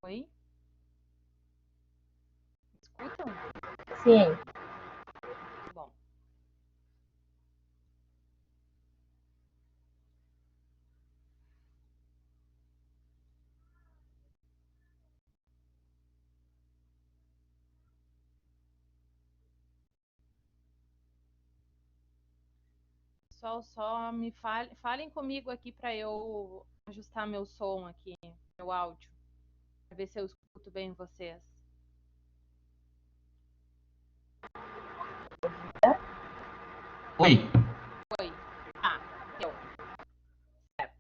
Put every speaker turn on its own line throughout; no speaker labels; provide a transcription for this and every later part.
Oi? Escutam?
Sim.
Bom. Pessoal, só me falem comigo aqui para eu ajustar meu som aqui, meu áudio, para ver se eu escuto bem vocês.
Oi.
Oi. Ah, deu. Certo.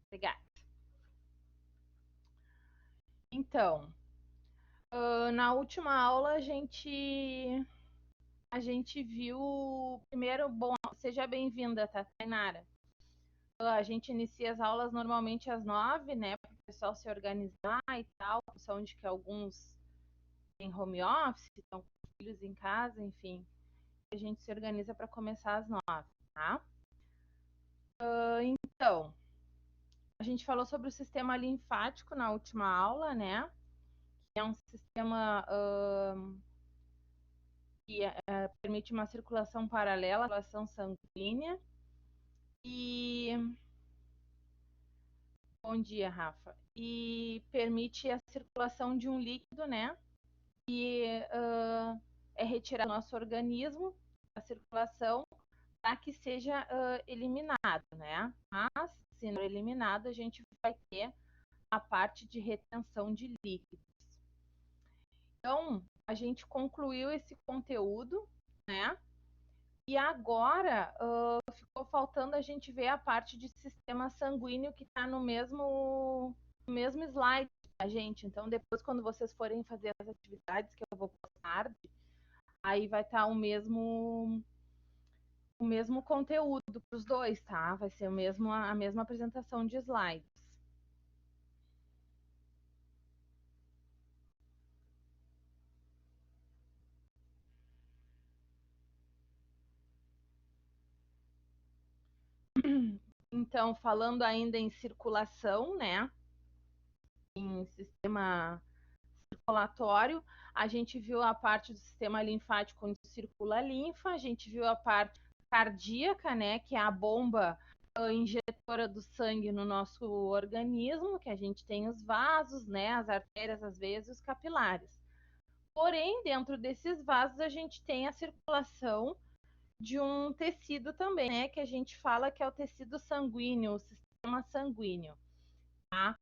Obrigada. Então, na última aula a gente viu primeiro, bom, seja bem-vinda, tá, Tainara? A gente inicia as aulas normalmente às 9, né, para o pessoal se organizar e tal, são de que alguns têm home office, estão com filhos em casa, enfim. A gente se organiza para começar às 9, tá? Então, a gente falou sobre o sistema linfático na última aula, né? Que é um sistema que permite uma circulação paralela à circulação sanguínea. E bom dia, Rafa. E permite a circulação de um líquido, né? Que é retirado do nosso organismo, a circulação, para que seja eliminado, né? Mas, se não eliminado, a gente vai ter a parte de retenção de líquidos. Então, a gente concluiu esse conteúdo, né? E agora ficou faltando a gente ver a parte de sistema sanguíneo que está no mesmo slide a gente. Então, depois, quando vocês forem fazer as atividades que eu vou postar, aí vai estar o mesmo conteúdo para os dois, tá? Vai ser a mesma apresentação de slides. Então, falando ainda em circulação, né? Em sistema circulatório, a gente viu a parte do sistema linfático onde circula a linfa, a gente viu a parte cardíaca, né? Que é a bomba injetora do sangue no nosso organismo, que a gente tem os vasos, né? As artérias, as veias e os capilares. Porém, dentro desses vasos, a gente tem a circulação de um tecido também, né? Que a gente fala que é o tecido sanguíneo, o sistema sanguíneo, tá?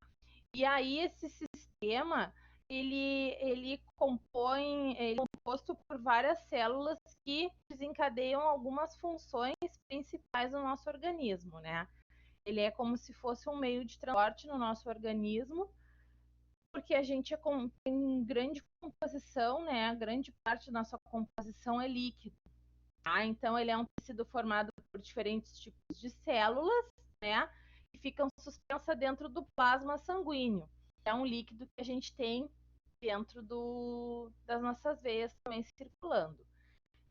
E aí esse sistema ele é composto por várias células que desencadeiam algumas funções principais do nosso organismo, né? Ele é como se fosse um meio de transporte no nosso organismo, porque a gente tem grande composição, né? A grande parte da nossa composição é líquido. Tá? Então, ele é um tecido formado por diferentes tipos de células, né? Que ficam suspensas dentro do plasma sanguíneo. É um líquido que a gente tem dentro das nossas veias também circulando.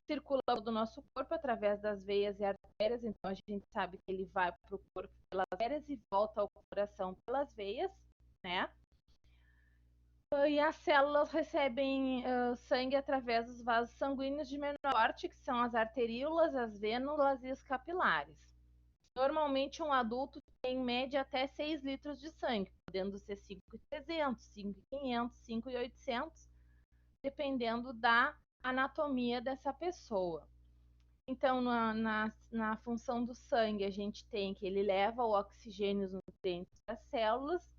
Circula do nosso corpo através das veias e artérias, então a gente sabe que ele vai para o corpo pelas artérias e volta ao coração pelas veias, né? E as células recebem sangue através dos vasos sanguíneos de menor porte, que são as arteríolas, as vênulas e os capilares. Normalmente, um adulto tem em média até 6 litros de sangue, podendo ser 5.300, 5.500, 5.800, dependendo da anatomia dessa pessoa. Então, na função do sangue, a gente tem que ele leva o oxigênio e os nutrientes das células,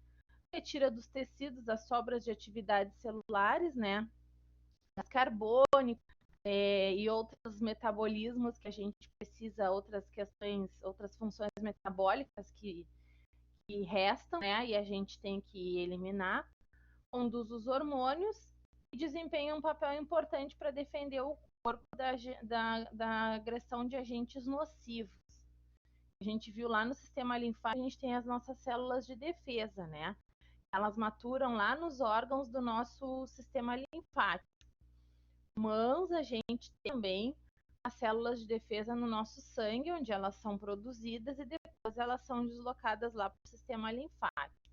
retira dos tecidos as sobras de atividades celulares, né? Gás carbônico e outros metabolismos que a gente precisa, outras questões, outras funções metabólicas que restam, né? E a gente tem que eliminar. Conduz os hormônios e desempenha um papel importante para defender o corpo da agressão de agentes nocivos. A gente viu lá no sistema linfático, a gente tem as nossas células de defesa, né? Elas maturam lá nos órgãos do nosso sistema linfático. Mas a gente tem também as células de defesa no nosso sangue, onde elas são produzidas e depois elas são deslocadas lá para o sistema linfático.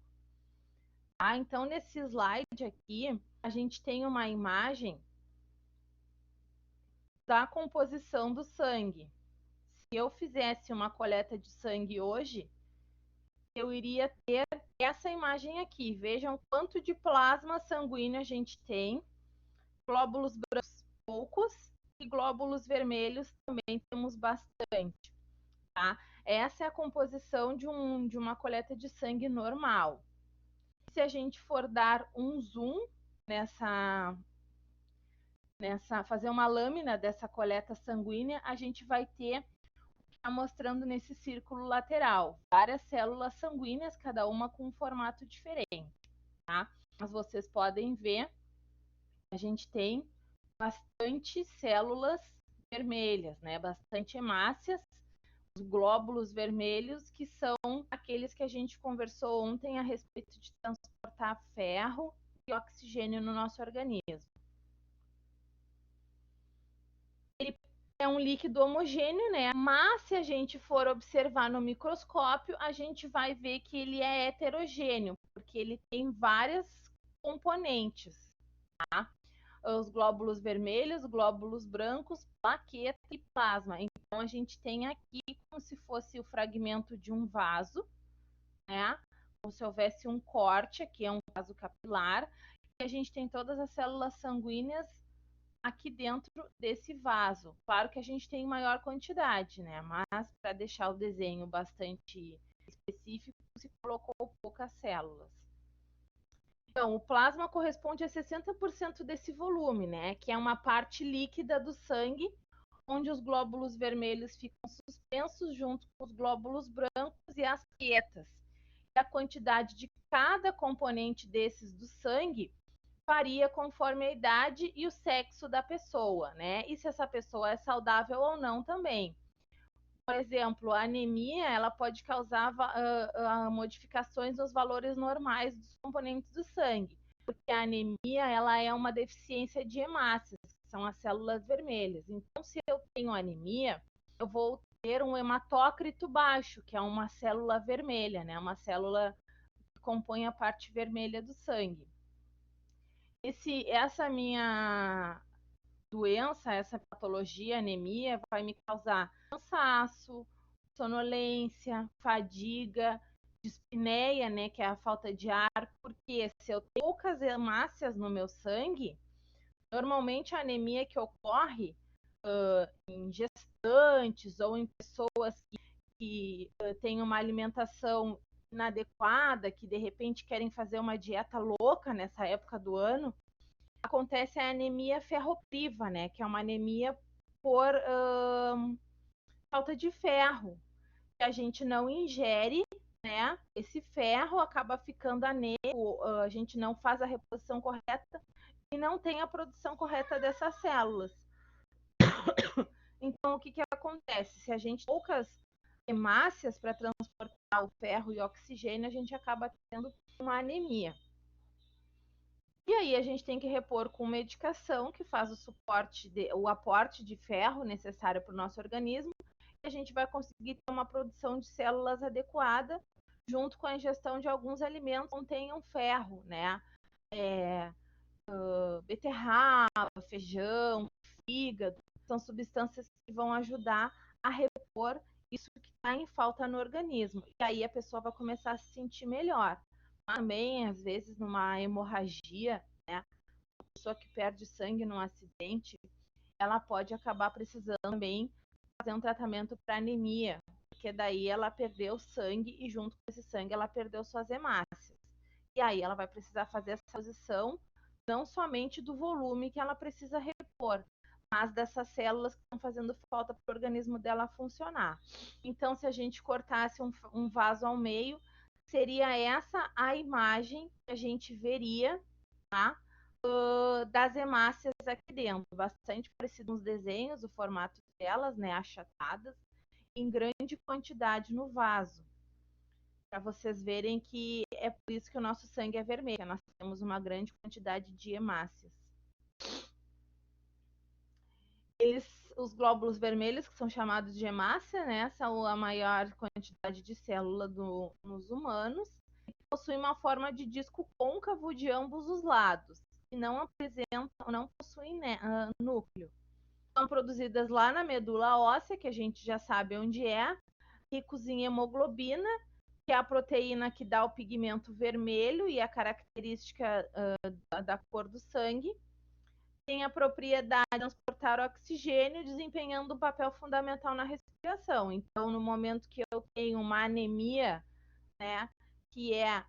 Tá? Então, nesse slide aqui, a gente tem uma imagem da composição do sangue. Se eu fizesse uma coleta de sangue hoje, eu iria ter essa imagem aqui. Vejam quanto de plasma sanguíneo a gente tem. Glóbulos brancos poucos e glóbulos vermelhos também temos bastante. Tá? Essa é a composição de uma coleta de sangue normal. Se a gente for dar um zoom fazer uma lâmina dessa coleta sanguínea, a gente vai ter, tá mostrando nesse círculo lateral, várias células sanguíneas, cada uma com um formato diferente, tá? Mas vocês podem ver, a gente tem bastante células vermelhas, né? Bastante hemácias, os glóbulos vermelhos, que são aqueles que a gente conversou ontem a respeito de transportar ferro e oxigênio no nosso organismo. Ele é um líquido homogêneo, né? Mas se a gente for observar no microscópio, a gente vai ver que ele é heterogêneo, porque ele tem várias componentes, tá? Os glóbulos vermelhos, glóbulos brancos, plaqueta e plasma. Então a gente tem aqui como se fosse o fragmento de um vaso, né? Como se houvesse um corte, aqui é um vaso capilar, e a gente tem todas as células sanguíneas aqui dentro desse vaso. Claro que a gente tem maior quantidade, né? Mas para deixar o desenho bastante específico, se colocou poucas células. Então, o plasma corresponde a 60% desse volume, né? Que é uma parte líquida do sangue, onde os glóbulos vermelhos ficam suspensos junto com os glóbulos brancos e as plaquetas. E a quantidade de cada componente desses do sangue varia conforme a idade e o sexo da pessoa, né? E se essa pessoa é saudável ou não também. Por exemplo, a anemia, ela pode causar modificações nos valores normais dos componentes do sangue, porque a anemia, ela é uma deficiência de hemácias, que são as células vermelhas. Então, se eu tenho anemia, eu vou ter um hematócrito baixo, que é uma célula vermelha, né? Uma célula que compõe a parte vermelha do sangue. Essa minha doença, essa patologia, anemia, vai me causar cansaço, sonolência, fadiga, dispneia, né, que é a falta de ar, porque se eu tenho poucas hemácias no meu sangue, normalmente a anemia que ocorre em gestantes ou em pessoas que têm uma alimentação inadequada, que de repente querem fazer uma dieta louca nessa época do ano, acontece a anemia ferropriva, né? Que é uma anemia por falta de ferro, que a gente não ingere, né? Esse ferro acaba ficando anêmico, a gente não faz a reposição correta e não tem a produção correta dessas células. Então, o que acontece? Se a gente tem poucas hemácias para transportar o ferro e o oxigênio, a gente acaba tendo uma anemia. E aí a gente tem que repor com medicação que faz o aporte de ferro necessário para o nosso organismo, e a gente vai conseguir ter uma produção de células adequada, junto com a ingestão de alguns alimentos que contenham ferro, né? Beterraba, feijão, fígado, são substâncias que vão ajudar a repor isso que está em falta no organismo. E aí a pessoa vai começar a se sentir melhor. Também, às vezes, numa hemorragia, né? A pessoa que perde sangue num acidente, ela pode acabar precisando também fazer um tratamento para anemia, porque daí ela perdeu sangue e junto com esse sangue ela perdeu suas hemácias. E aí ela vai precisar fazer essa reposição não somente do volume que ela precisa repor, mas dessas células que estão fazendo falta para o organismo dela funcionar. Então, se a gente cortasse um vaso ao meio, seria essa a imagem que a gente veria, tá? Das hemácias aqui dentro, bastante parecido nos desenhos, o formato delas, né, achatadas, em grande quantidade no vaso, para vocês verem que é por isso que o nosso sangue é vermelho, nós temos uma grande quantidade de hemácias. Os glóbulos vermelhos, que são chamados de hemácia, né, são a maior quantidade de célula nos humanos. possui uma forma de disco côncavo de ambos os lados e não possuem núcleo. São produzidas lá na medula óssea, que a gente já sabe onde é, ricos em hemoglobina, que é a proteína que dá o pigmento vermelho e a característica da cor do sangue. Tem a propriedade de transportar oxigênio, desempenhando um papel fundamental na respiração. Então, no momento que eu tenho uma anemia, né, que é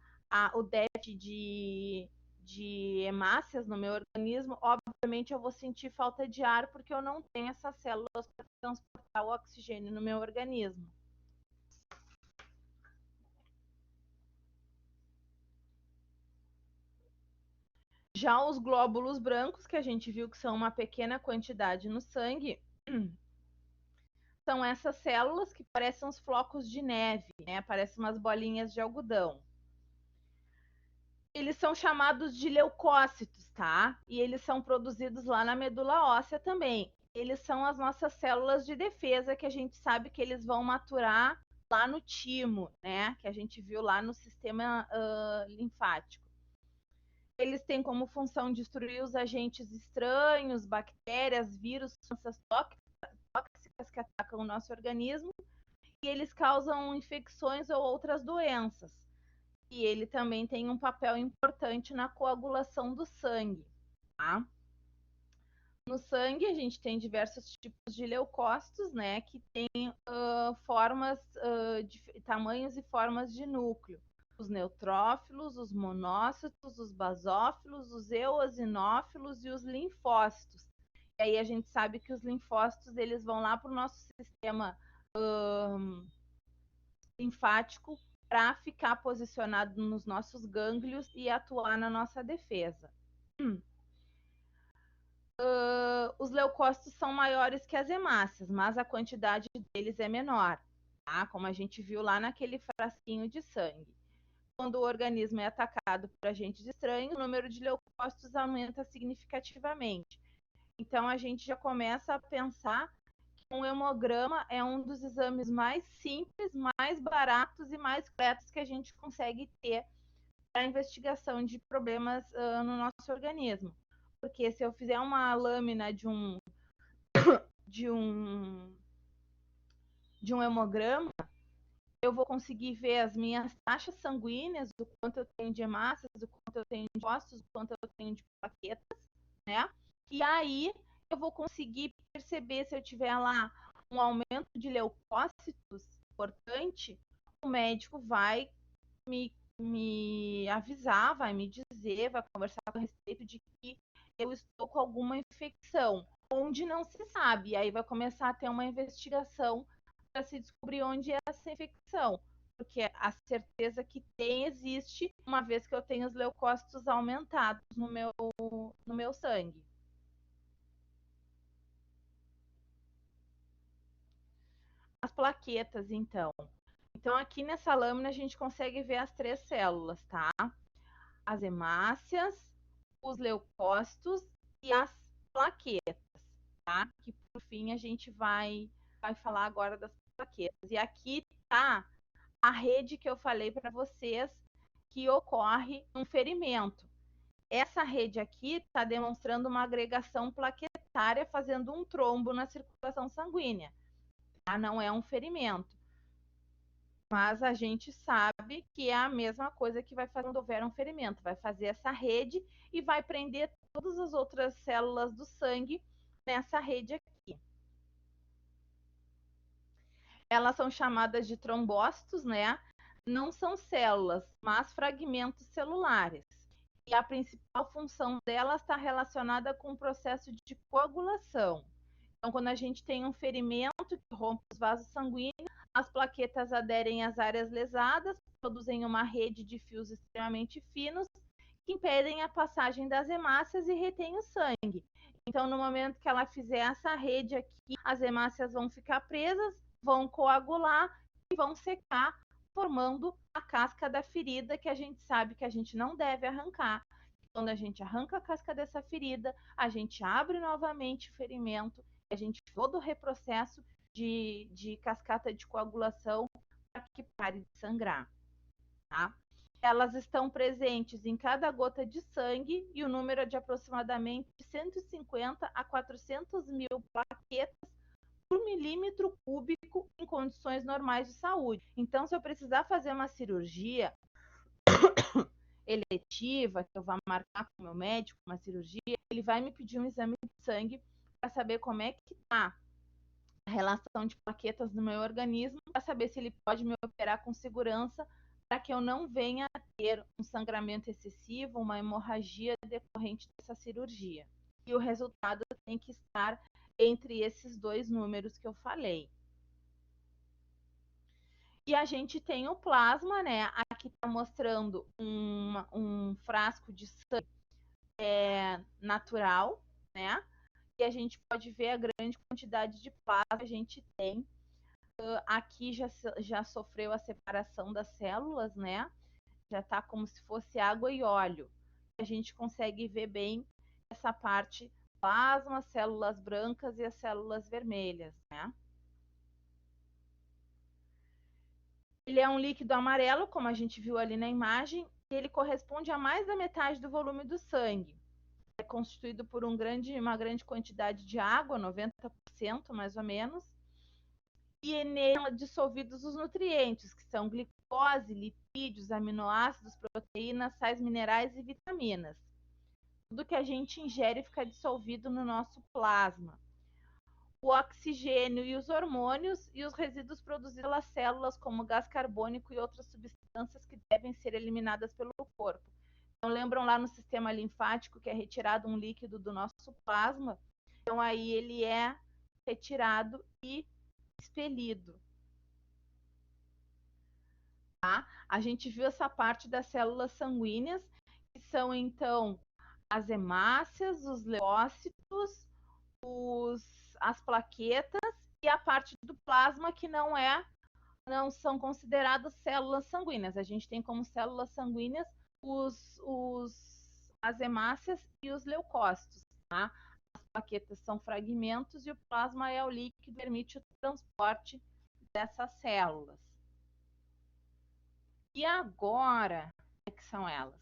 o déficit de hemácias no meu organismo, obviamente eu vou sentir falta de ar porque eu não tenho essas células para transportar o oxigênio no meu organismo. Já os glóbulos brancos, que a gente viu que são uma pequena quantidade no sangue, são essas células que parecem uns flocos de neve, né? Parecem umas bolinhas de algodão. Eles são chamados de leucócitos, tá? E eles são produzidos lá na medula óssea também. Eles são as nossas células de defesa, que a gente sabe que eles vão maturar lá no timo, né? Que a gente viu lá no sistema linfático. Eles têm como função destruir os agentes estranhos, bactérias, vírus, substâncias tóxicas que atacam o nosso organismo, e eles causam infecções ou outras doenças. E ele também tem um papel importante na coagulação do sangue, tá? No sangue, a gente tem diversos tipos de leucócitos, né, que tem formas, tamanhos e formas de núcleo. Os neutrófilos, os monócitos, os basófilos, os eosinófilos e os linfócitos. E aí a gente sabe que os linfócitos, eles vão lá para o nosso sistema linfático para ficar posicionado nos nossos gânglios e atuar na nossa defesa. Os leucócitos são maiores que as hemácias, mas a quantidade deles é menor, tá? Como a gente viu lá naquele frasquinho de sangue. Quando o organismo é atacado por agentes estranhos, o número de leucócitos aumenta significativamente. Então, a gente já começa a pensar que um hemograma é um dos exames mais simples, mais baratos e mais completos que a gente consegue ter para a investigação de problemas no nosso organismo. Porque se eu fizer uma lâmina de um hemograma, eu vou conseguir ver as minhas taxas sanguíneas, o quanto eu tenho de hemácias, o quanto eu tenho de ossos, o quanto eu tenho de plaquetas, né? E aí eu vou conseguir perceber se eu tiver lá um aumento de leucócitos importante, o médico vai me avisar, vai me dizer, vai conversar a respeito de que eu estou com alguma infecção, onde não se sabe. E aí vai começar a ter uma investigação para se descobrir onde é essa infecção. Porque a certeza que tem existe, uma vez que eu tenho os leucócitos aumentados no meu sangue. As plaquetas, então. Então, aqui nessa lâmina a gente consegue ver as 3 células, tá? As hemácias, os leucócitos e as plaquetas, tá? Que por fim a gente vai falar agora das plaquetas. E aqui tá a rede que eu falei para vocês que ocorre um ferimento. Essa rede aqui está demonstrando uma agregação plaquetária fazendo um trombo na circulação sanguínea. Tá? Não é um ferimento. Mas a gente sabe que é a mesma coisa que vai fazer quando houver um ferimento. Vai fazer essa rede e vai prender todas as outras células do sangue nessa rede aqui. Elas são chamadas de trombócitos, né? Não são células, mas fragmentos celulares. E a principal função delas está relacionada com o processo de coagulação. Então, quando a gente tem um ferimento que rompe os vasos sanguíneos, as plaquetas aderem às áreas lesadas, produzem uma rede de fios extremamente finos que impedem a passagem das hemácias e retêm o sangue. Então, no momento que ela fizer essa rede aqui, as hemácias vão ficar presas, vão coagular e vão secar, formando a casca da ferida, que a gente sabe que a gente não deve arrancar. Quando a gente arranca a casca dessa ferida, a gente abre novamente o ferimento, a gente todo o reprocesso de cascata de coagulação para que pare de sangrar, tá? elas estão presentes em cada gota de sangue e o número é de aproximadamente 150 a 400 mil plaquetas por milímetro cúbico em condições normais de saúde. Então, se eu precisar fazer uma cirurgia eletiva, que eu vou marcar com o meu médico uma cirurgia, ele vai me pedir um exame de sangue para saber como é que está a relação de plaquetas no meu organismo, para saber se ele pode me operar com segurança, para que eu não venha a ter um sangramento excessivo, uma hemorragia decorrente dessa cirurgia. E o resultado tem que estar entre esses dois números que eu falei. E a gente tem o plasma, né? Aqui está mostrando um frasco de sangue natural, né? E a gente pode ver a grande quantidade de plasma que a gente tem. Aqui já sofreu a separação das células, né? Já está como se fosse água e óleo. A gente consegue ver bem essa parte plasma, células brancas e as células vermelhas, né? Ele é um líquido amarelo, como a gente viu ali na imagem, e ele corresponde a mais da metade do volume do sangue. É constituído por uma grande quantidade de água, 90% mais ou menos, e nele dissolvidos os nutrientes, que são glicose, lipídios, aminoácidos, proteínas, sais minerais e vitaminas. Tudo que a gente ingere fica dissolvido no nosso plasma. O oxigênio e os hormônios e os resíduos produzidos pelas células, como gás carbônico e outras substâncias que devem ser eliminadas pelo corpo. Então, lembram lá no sistema linfático que é retirado um líquido do nosso plasma? Então, aí ele é retirado e expelido. Tá? A gente viu essa parte das células sanguíneas, que são, então, as hemácias, os leucócitos, as plaquetas e a parte do plasma que não são consideradas células sanguíneas. A gente tem como células sanguíneas as hemácias e os leucócitos. Tá? As plaquetas são fragmentos e o plasma é o líquido que permite o transporte dessas células. E agora, o que são elas?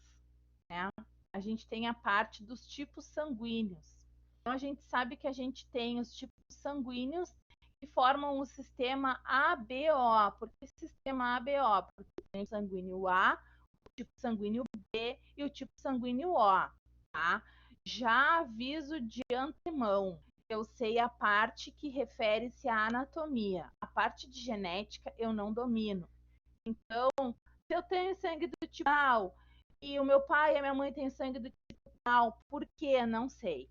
Né? A gente tem a parte dos tipos sanguíneos. Então, a gente sabe que a gente tem os tipos sanguíneos que formam o sistema ABO. Por que sistema ABO? Porque tem o sanguíneo A, o tipo sanguíneo B e o tipo sanguíneo O. Tá? Já aviso de antemão, eu sei a parte que refere-se à anatomia. A parte de genética eu não domino. Então, se eu tenho sangue do tipo tal e o meu pai e a minha mãe têm sangue do tipo tal, por quê? Não sei.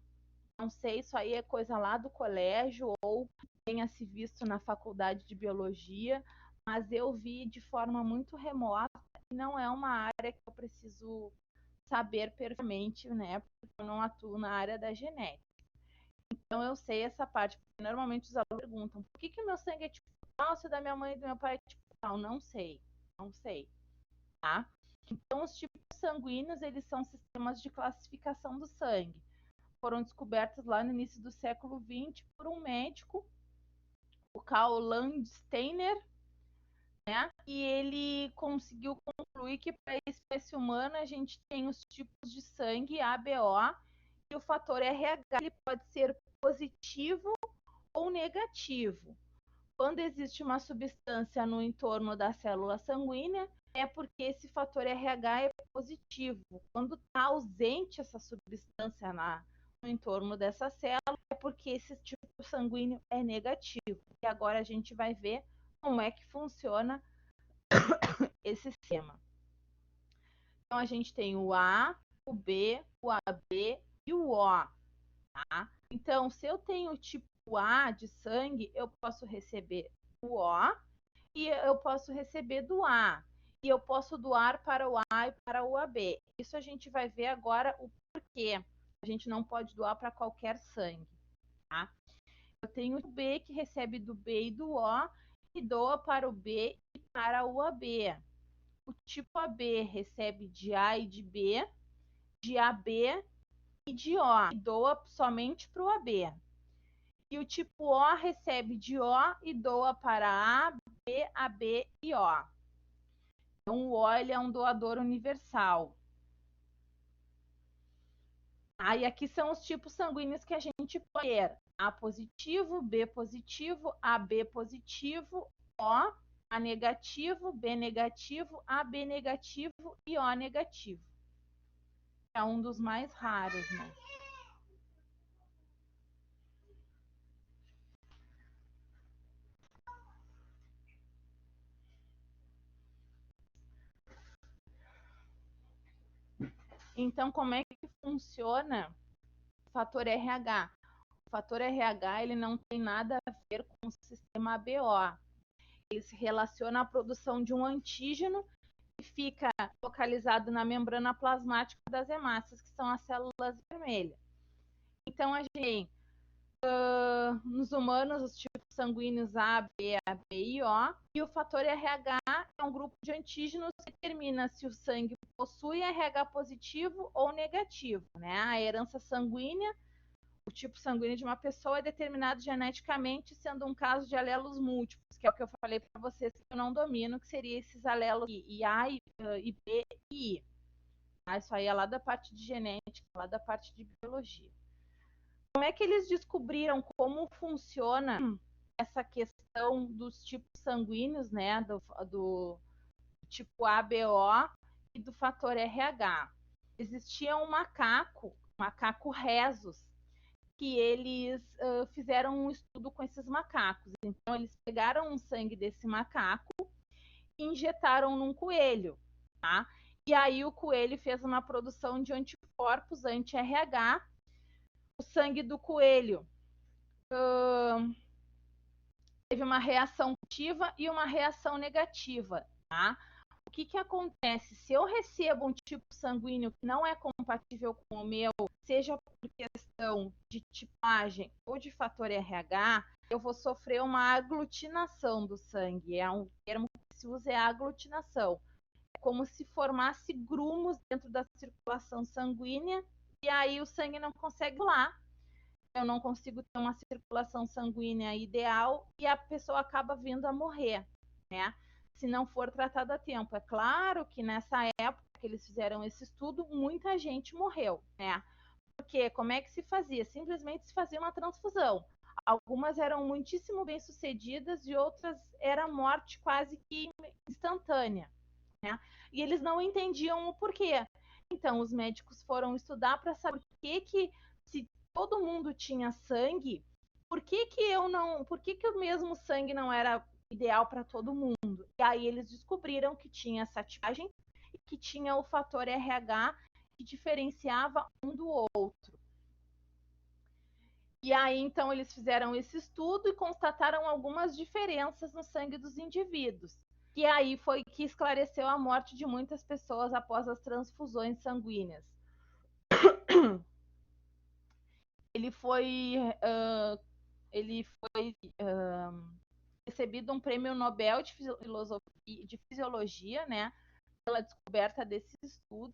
Não sei, isso aí é coisa lá do colégio ou tenha se visto na faculdade de biologia, mas eu vi de forma muito remota e não é uma área que eu preciso saber perfeitamente, né? Porque eu não atuo na área da genética. Então eu sei essa parte, porque normalmente os alunos perguntam por que meu sangue é tipo tal, se da minha mãe e do meu pai é tipo tal? Não sei, tá? Então os tipos sanguíneos, eles são sistemas de classificação do sangue. Foram descobertos lá no início do século XX por um médico, o Karl Landsteiner, né? E ele conseguiu concluir que para a espécie humana a gente tem os tipos de sangue ABO e o fator RH ele pode ser positivo ou negativo. Quando existe uma substância no entorno da célula sanguínea, é porque esse fator RH é positivo. Quando está ausente essa substância no entorno dessa célula, é porque esse tipo sanguíneo é negativo. E agora a gente vai ver como é que funciona esse sistema. Então a gente tem o A, o B, o AB e o O. Tá? Então, se eu tenho o tipo A de sangue, eu posso receber o O e eu posso receber do A. E eu posso doar para o A e para o AB. Isso a gente vai ver agora o porquê. A gente não pode doar para qualquer sangue. Tá? Eu tenho o B que recebe do B e do O e doa para o B e para o AB. O tipo AB recebe de A e de B, de AB e de O, e doa somente para o AB. E o tipo O recebe de O e doa para A, B, AB e O. Então, o O ele é um doador universal. E aqui são os tipos sanguíneos que a gente pode ter: A positivo, B positivo, AB positivo, O, A negativo, B negativo, AB negativo e O negativo. É um dos mais raros, né? Então, como é que funciona o fator RH? O fator RH ele não tem nada a ver com o sistema ABO. Ele se relaciona à produção de um antígeno que fica localizado na membrana plasmática das hemácias, que são as células vermelhas. Então, a gente nos humanos, os tipos sanguíneos A, B e O, e o fator RH é um grupo de antígenos que determina se o sangue possui RH positivo ou negativo, né? A herança sanguínea, o tipo sanguíneo de uma pessoa é determinado geneticamente, sendo um caso de alelos múltiplos, que é o que eu falei para vocês que eu não domino, que seria esses alelos IA, e B e I. Isso aí é lá da parte de genética, lá da parte de biologia. Como é que eles descobriram como funciona essa questão dos tipos sanguíneos, né, do tipo ABO e do fator RH? Existia um macaco rhesus, que eles fizeram um estudo com esses macacos. Então, eles pegaram um sangue desse macaco e injetaram num coelho, tá? E aí o coelho fez uma produção de anticorpos anti-RH. O sangue do coelho teve uma reação positiva e uma reação negativa, tá? O que acontece? Se eu recebo um tipo sanguíneo que não é compatível com o meu, seja por questão de tipagem ou de fator RH, eu vou sofrer uma aglutinação do sangue. É um termo que se usa, é aglutinação. É como se formasse grumos dentro da circulação sanguínea e aí o sangue não consegue ir lá. Eu não consigo ter uma circulação sanguínea ideal e a pessoa acaba vindo a morrer, né? Se não for tratada a tempo. É claro que nessa época que eles fizeram esse estudo, muita gente morreu, né? Porque como é que se fazia? Simplesmente se fazia uma transfusão. Algumas eram muitíssimo bem sucedidas e outras era morte quase que instantânea, né? E eles não entendiam o porquê. Então os médicos foram estudar para saber por que se todo mundo tinha sangue, por que o mesmo sangue não era ideal para todo mundo? E aí eles descobriram que tinha essa tipagem e que tinha o fator RH que diferenciava um do outro. E aí, então, eles fizeram esse estudo e constataram algumas diferenças no sangue dos indivíduos. E aí foi que esclareceu a morte de muitas pessoas após as transfusões sanguíneas. Ele foi recebido um prêmio Nobel de Fisiologia, né, pela descoberta desse estudo.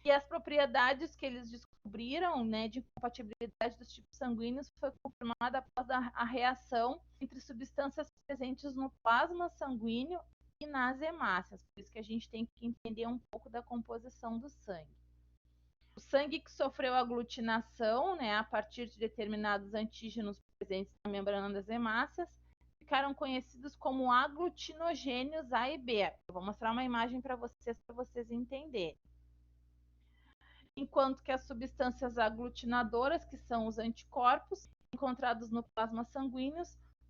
E as propriedades que eles descobriram, né, de incompatibilidade dos tipos sanguíneos foi confirmada após a reação entre substâncias presentes no plasma sanguíneo e nas hemácias. Por isso que a gente tem que entender um pouco da composição do sangue. O sangue que sofreu aglutinação, né, a partir de determinados antígenos presentes na membrana das hemácias, ficaram conhecidos como aglutinogênios A e B. Eu vou mostrar uma imagem para vocês entenderem. Enquanto que as substâncias aglutinadoras, que são os anticorpos encontrados no plasma sanguíneo,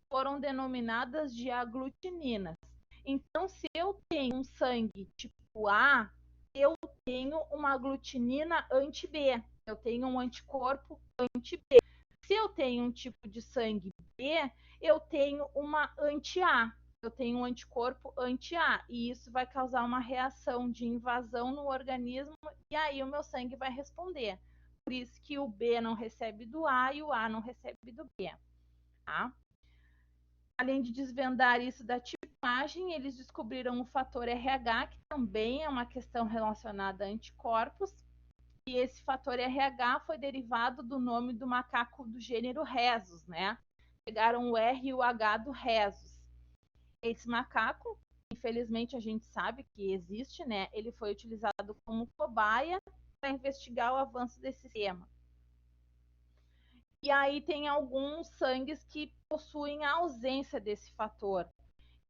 foram denominadas de aglutininas. Então, se eu tenho um sangue tipo A, eu tenho uma aglutinina anti-B, eu tenho um anticorpo anti-B. Se eu tenho um tipo de sangue B, eu tenho uma anti-A, eu tenho um anticorpo anti-A, e isso vai causar uma reação de invasão no organismo, e aí o meu sangue vai responder. Por isso que o B não recebe do A e o A não recebe do B. Tá? Além de desvendar isso da tipagem, eles descobriram o fator RH, que também é uma questão relacionada a anticorpos, e esse fator RH foi derivado do nome do macaco do gênero Rhesus, né? Pegaram o R e o H do Rhesus. Esse macaco, infelizmente a gente sabe que existe, né? Ele foi utilizado como cobaia para investigar o avanço desse sistema. E aí tem alguns sangues que possuem a ausência desse fator.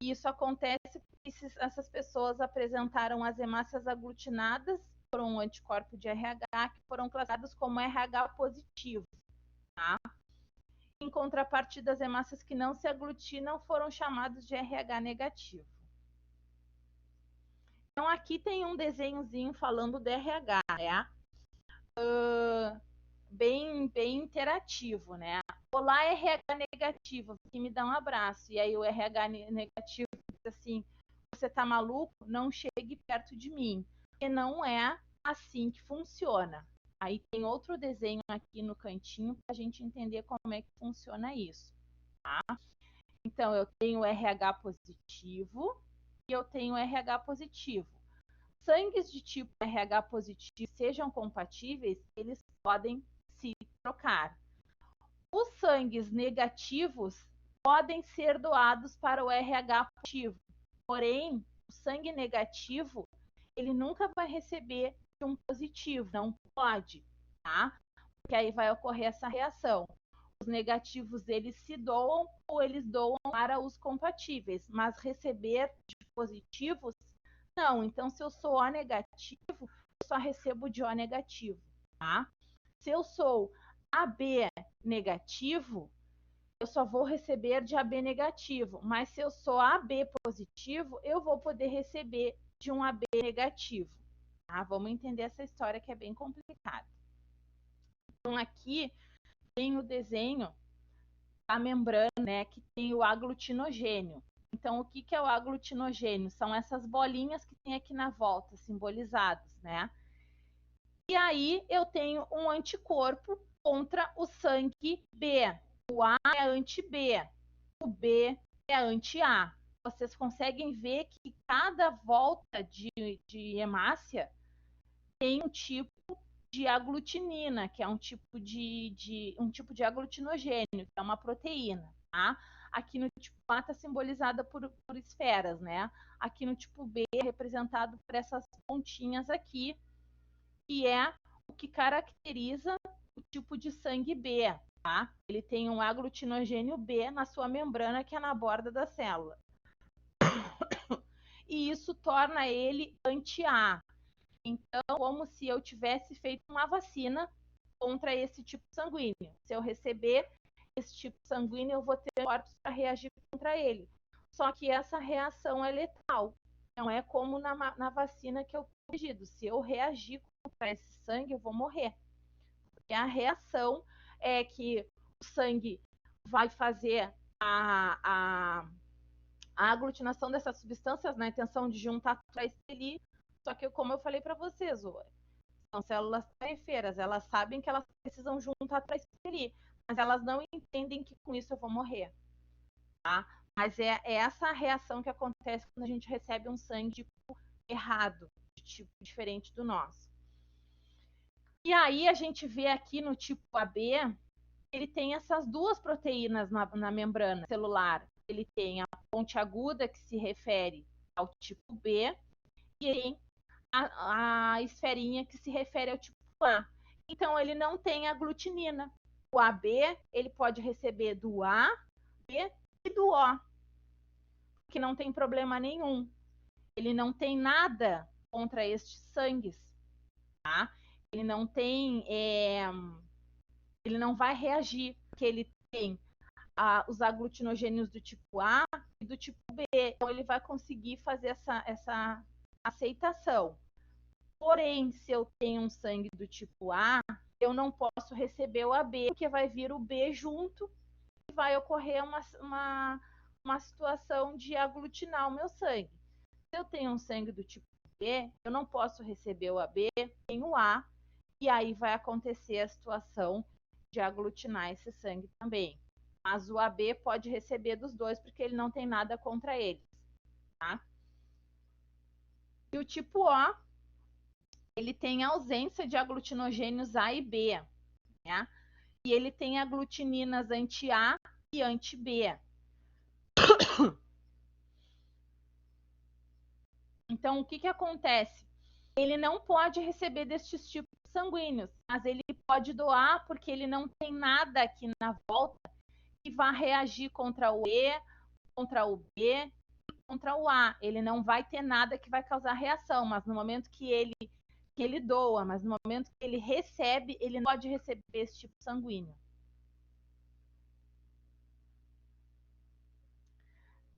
E isso acontece porque essas pessoas apresentaram as hemácias aglutinadas por um anticorpo de RH que foram classificados como RH positivo. Tá? Em contrapartida, as hemácias que não se aglutinam foram chamadas de RH negativo. Então, aqui tem um desenhozinho falando do RH, né? Bem interativo, né? Olá, RH negativo, que me dá um abraço. E aí o RH negativo diz assim, você tá maluco? Não chegue perto de mim. Porque não é assim que funciona. Aí tem outro desenho aqui no cantinho para a gente entender como é que funciona isso. Tá? Então, eu tenho RH positivo e eu tenho RH positivo. Sangues de tipo RH positivo sejam compatíveis, eles podem se trocar. Os sangues negativos podem ser doados para o RH positivo. Porém, o sangue negativo, ele nunca vai receber de um positivo, não pode, tá? Porque aí vai ocorrer essa reação. Os negativos, eles se doam ou eles doam para os compatíveis, mas receber de positivos, não. Então, se eu sou O negativo, eu só recebo de O negativo, tá? Se eu sou AB negativo, eu só vou receber de AB negativo. Mas se eu sou AB positivo, eu vou poder receber de um AB negativo. Tá? Vamos entender essa história que é bem complicada. Então, aqui tem o desenho da membrana, né, que tem o aglutinogênio. Então, o que é o aglutinogênio? São essas bolinhas que tem aqui na volta, simbolizadas, né? E aí eu tenho um anticorpo contra o sangue B. O A é anti-B, o B é anti-A. Vocês conseguem ver que cada volta de hemácia tem um tipo de aglutinina, que é um tipo de aglutinogênio, que é uma proteína, tá? Aqui no tipo A está simbolizada por esferas, né? Aqui no tipo B é representado por essas pontinhas aqui, que é o que caracteriza o tipo de sangue B, tá? Ele tem um aglutinogênio B na sua membrana, que é na borda da célula. E isso torna ele anti-A. Então, como se eu tivesse feito uma vacina contra esse tipo sanguíneo. Se eu receber esse tipo sanguíneo, eu vou ter corpos para reagir contra ele. Só que essa reação é letal. Não é como na vacina que eu protegido. Se eu reagir contra esse sangue, eu vou morrer. Porque a reação é que o sangue vai fazer a aglutinação dessas substâncias na intenção de juntar para expelir. Só que, como eu falei para vocês, são células tarefeiras, elas sabem que elas precisam juntar para expelir, mas elas não entendem que com isso eu vou morrer. Tá? Mas é essa reação que acontece quando a gente recebe um sangue tipo errado, de tipo diferente do nosso. E aí a gente vê aqui no tipo AB, ele tem essas duas proteínas na membrana celular. Ele tem a ponte aguda, que se refere ao tipo B, e tem a esferinha, que se refere ao tipo A. Então, ele não tem aglutinina. O AB, ele pode receber do A, B e do O, que não tem problema nenhum. Ele não tem nada contra estes sangues, tá? Ele não tem... ele não vai reagir, porque ele tem os aglutinogênios do tipo A e do tipo B. Então, ele vai conseguir fazer essa aceitação. Porém, se eu tenho um sangue do tipo A, eu não posso receber o AB, porque vai vir o B junto e vai ocorrer uma situação de aglutinar o meu sangue. Se eu tenho um sangue do tipo B, eu não posso receber o AB, tenho o A, e aí vai acontecer a situação de aglutinar esse sangue também. Mas o AB pode receber dos dois, porque ele não tem nada contra eles, tá? E o tipo O, ele tem ausência de aglutinogênios A e B, né? E ele tem aglutininas anti-A e anti-B. Então, o que acontece? Ele não pode receber destes tipos sanguíneos, mas ele pode doar porque ele não tem nada aqui na volta que vá reagir contra o E, contra o B, contra o A. Ele não vai ter nada que vai causar reação, mas no momento que ele doa, mas no momento que ele recebe, ele não pode receber esse tipo sanguíneo.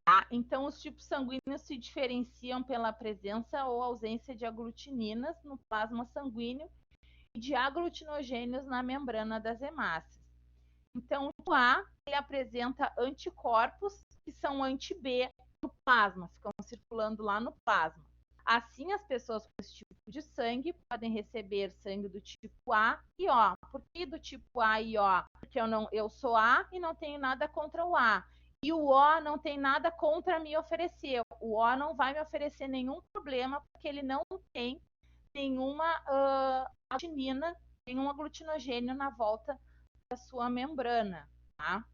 Tá? Então, os tipos sanguíneos se diferenciam pela presença ou ausência de aglutininas no plasma sanguíneo e de aglutinogênios na membrana das hemácias. Então, o A ele apresenta anticorpos que são anti-B no plasma, ficam circulando lá no plasma. Assim, as pessoas com esse tipo de sangue podem receber sangue do tipo A e O. Por que do tipo A e O? Porque eu sou A e não tenho nada contra o A. E o O não tem nada contra me oferecer. O O não vai me oferecer nenhum problema, porque ele não tem nenhuma aglutinina, nenhum aglutinogênio na volta da sua membrana, tá?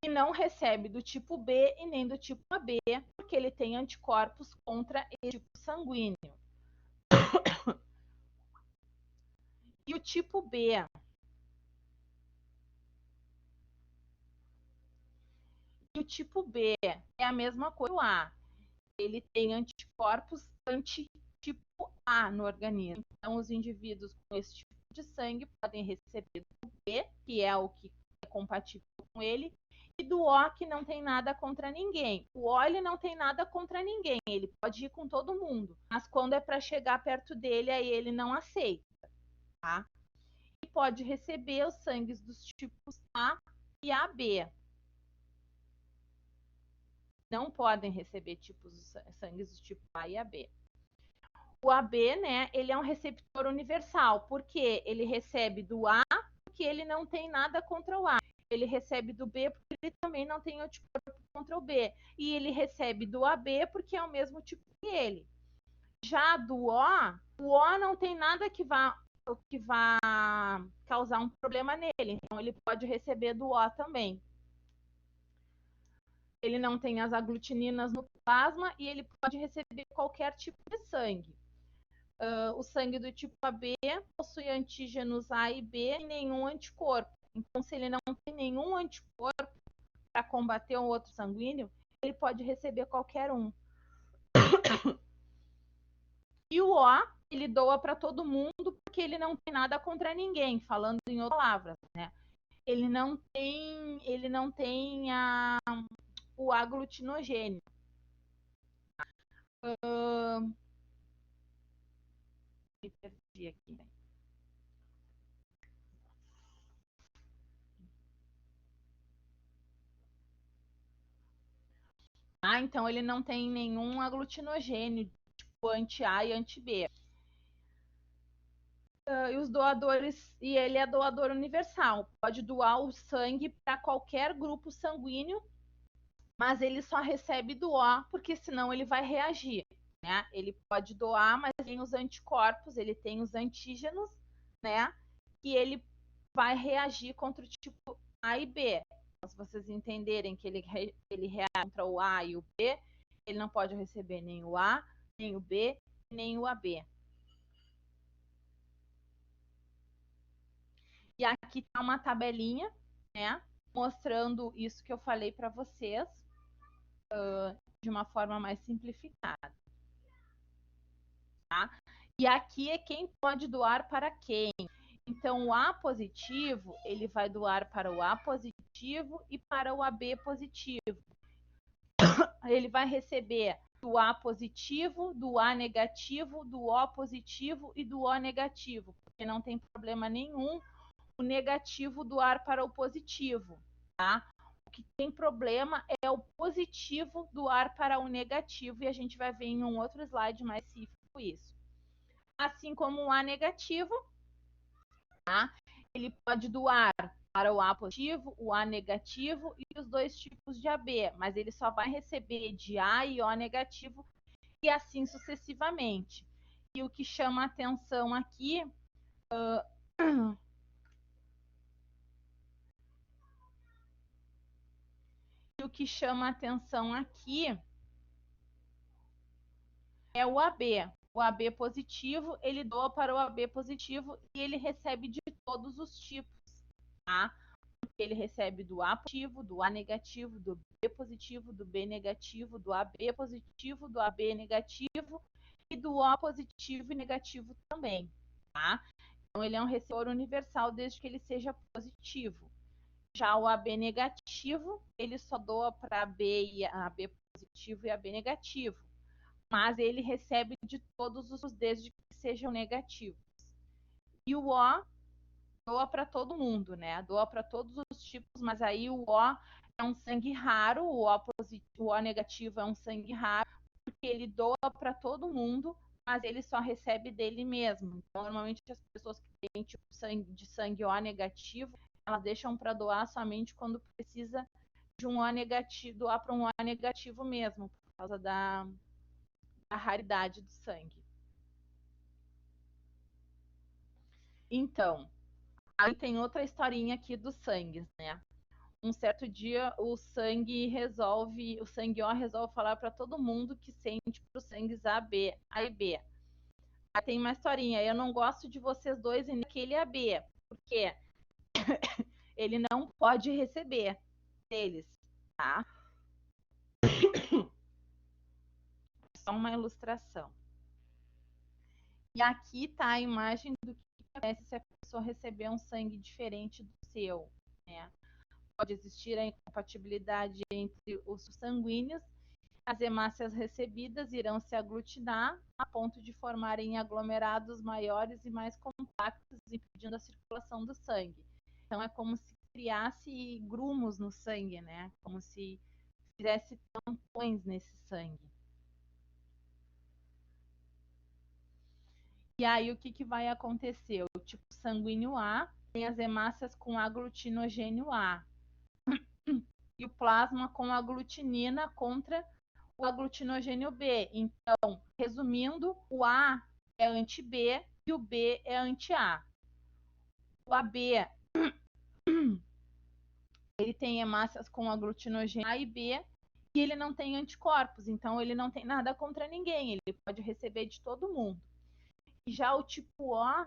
E não recebe do tipo B e nem do tipo AB, porque ele tem anticorpos contra esse tipo sanguíneo. E o tipo B? E o tipo B é a mesma coisa do A. Ele tem anticorpos anti-tipo A no organismo. Então, os indivíduos com esse tipo de sangue podem receber do B, que é o que é compatível com ele, e do O, que não tem nada contra ninguém. O O ele não tem nada contra ninguém, ele pode ir com todo mundo, mas quando é para chegar perto dele, aí ele não aceita, tá? E pode receber os sangues dos tipos A e AB. Não podem receber sangues dos tipos A e AB. O AB, né, ele é um receptor universal, porque ele recebe do A, porque ele não tem nada contra o A. Ele recebe do B, porque ele também não tem anticorpo contra o B. E ele recebe do AB, porque é o mesmo tipo que ele. Já do o O não tem nada que vá causar um problema nele. Então, ele pode receber do O também. Ele não tem as aglutininas no plasma e ele pode receber qualquer tipo de sangue. O sangue do tipo AB possui antígenos A e B e nenhum anticorpo. Então, se ele não tem nenhum anticorpo para combater um outro sanguíneo, ele pode receber qualquer um. E o O, ele doa para todo mundo porque ele não tem nada contra ninguém, falando em outras palavras, né? Ele não tem o aglutinogênio. Me perdi aqui, né? Então ele não tem nenhum aglutinogênio, tipo anti-A e anti-B. E os doadores, e ele é doador universal, pode doar o sangue para qualquer grupo sanguíneo, mas ele só recebe do O, porque senão ele vai reagir, né? Ele pode doar, mas tem os anticorpos, ele tem os antígenos, né? E ele vai reagir contra o tipo A e B. Então, se vocês entenderem que ele reage contra o A e o B, ele não pode receber nem o A, nem o B, nem o AB. E aqui está uma tabelinha, né, mostrando isso que eu falei para vocês de uma forma mais simplificada. Tá? E aqui é quem pode doar para quem. Então, o A positivo, ele vai doar para o A positivo e para o AB positivo. Ele vai receber do A positivo, do A negativo, do O positivo e do O negativo, porque não tem problema nenhum o negativo doar para o positivo, tá? O que tem problema é o positivo doar para o negativo, e a gente vai ver em um outro slide mais específico isso. Assim como o A negativo, tá? Ele pode doar para o A positivo, o A negativo e os dois tipos de AB, mas ele só vai receber de A e O negativo e assim sucessivamente. E o que chama atenção aqui o que chama atenção aqui é o AB. O AB positivo, ele doa para o AB positivo e ele recebe de todos os tipos, tá? Ele recebe do A positivo, do A negativo, do B positivo, do B negativo, do AB positivo, do AB negativo e do O positivo e negativo também, tá? Então, ele é um receptor universal desde que ele seja positivo. Já o AB negativo, ele só doa para AB positivo e AB negativo, mas ele recebe de todos os desde que sejam negativos. E o O doa para todo mundo, né? Doa para todos os tipos, mas aí o O é um sangue raro, o O negativo é um sangue raro, porque ele doa para todo mundo, mas ele só recebe dele mesmo. Então, normalmente as pessoas que têm tipo de sangue O negativo, elas deixam para doar somente quando precisa de um O negativo, doar para um O negativo mesmo, por causa da raridade do sangue. Então, aí tem outra historinha aqui dos sangues, né? Um certo dia o sangue O resolve falar para todo mundo que sente pro sangues A e B. Aí tem uma historinha, eu não gosto de vocês dois e naquele AB, porque ele não pode receber deles, tá? Só uma ilustração. E aqui tá a imagem do que acontece se a pessoa receber um sangue diferente do seu, né? Pode existir a incompatibilidade entre os sanguíneos. As hemácias recebidas irão se aglutinar a ponto de formarem aglomerados maiores e mais compactos, impedindo a circulação do sangue. Então é como se criasse grumos no sangue, né? Como se fizesse tampões nesse sangue. E aí o que vai acontecer? O tipo sanguíneo A tem as hemácias com aglutinogênio A e o plasma com aglutinina contra o aglutinogênio B. Então, resumindo, o A é anti-B e o B é anti-A. O AB ele tem hemácias com aglutinogênio A e B e ele não tem anticorpos, então ele não tem nada contra ninguém, ele pode receber de todo mundo. E já o tipo O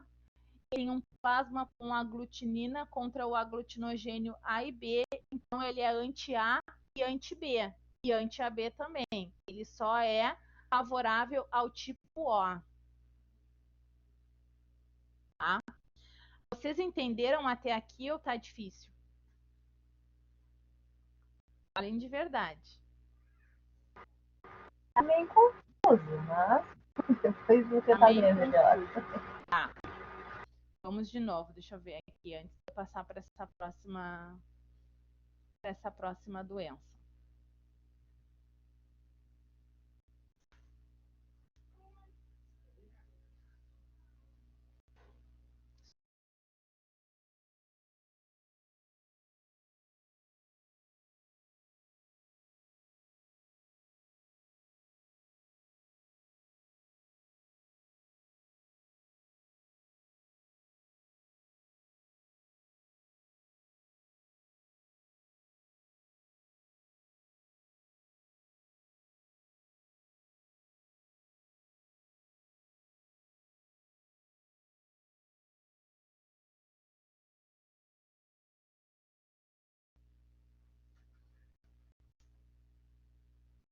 tem um plasma com aglutinina contra o aglutinogênio A e B, então ele é anti-A e anti-B, e anti-AB também. Ele só é favorável ao tipo O. Tá? Vocês entenderam até aqui ou tá difícil? Falem de verdade.
Tá meio confuso, mas depois vou tentar ver melhor.
Tá. Vamos de novo, deixa eu ver aqui, antes de eu passar para essa próxima doença.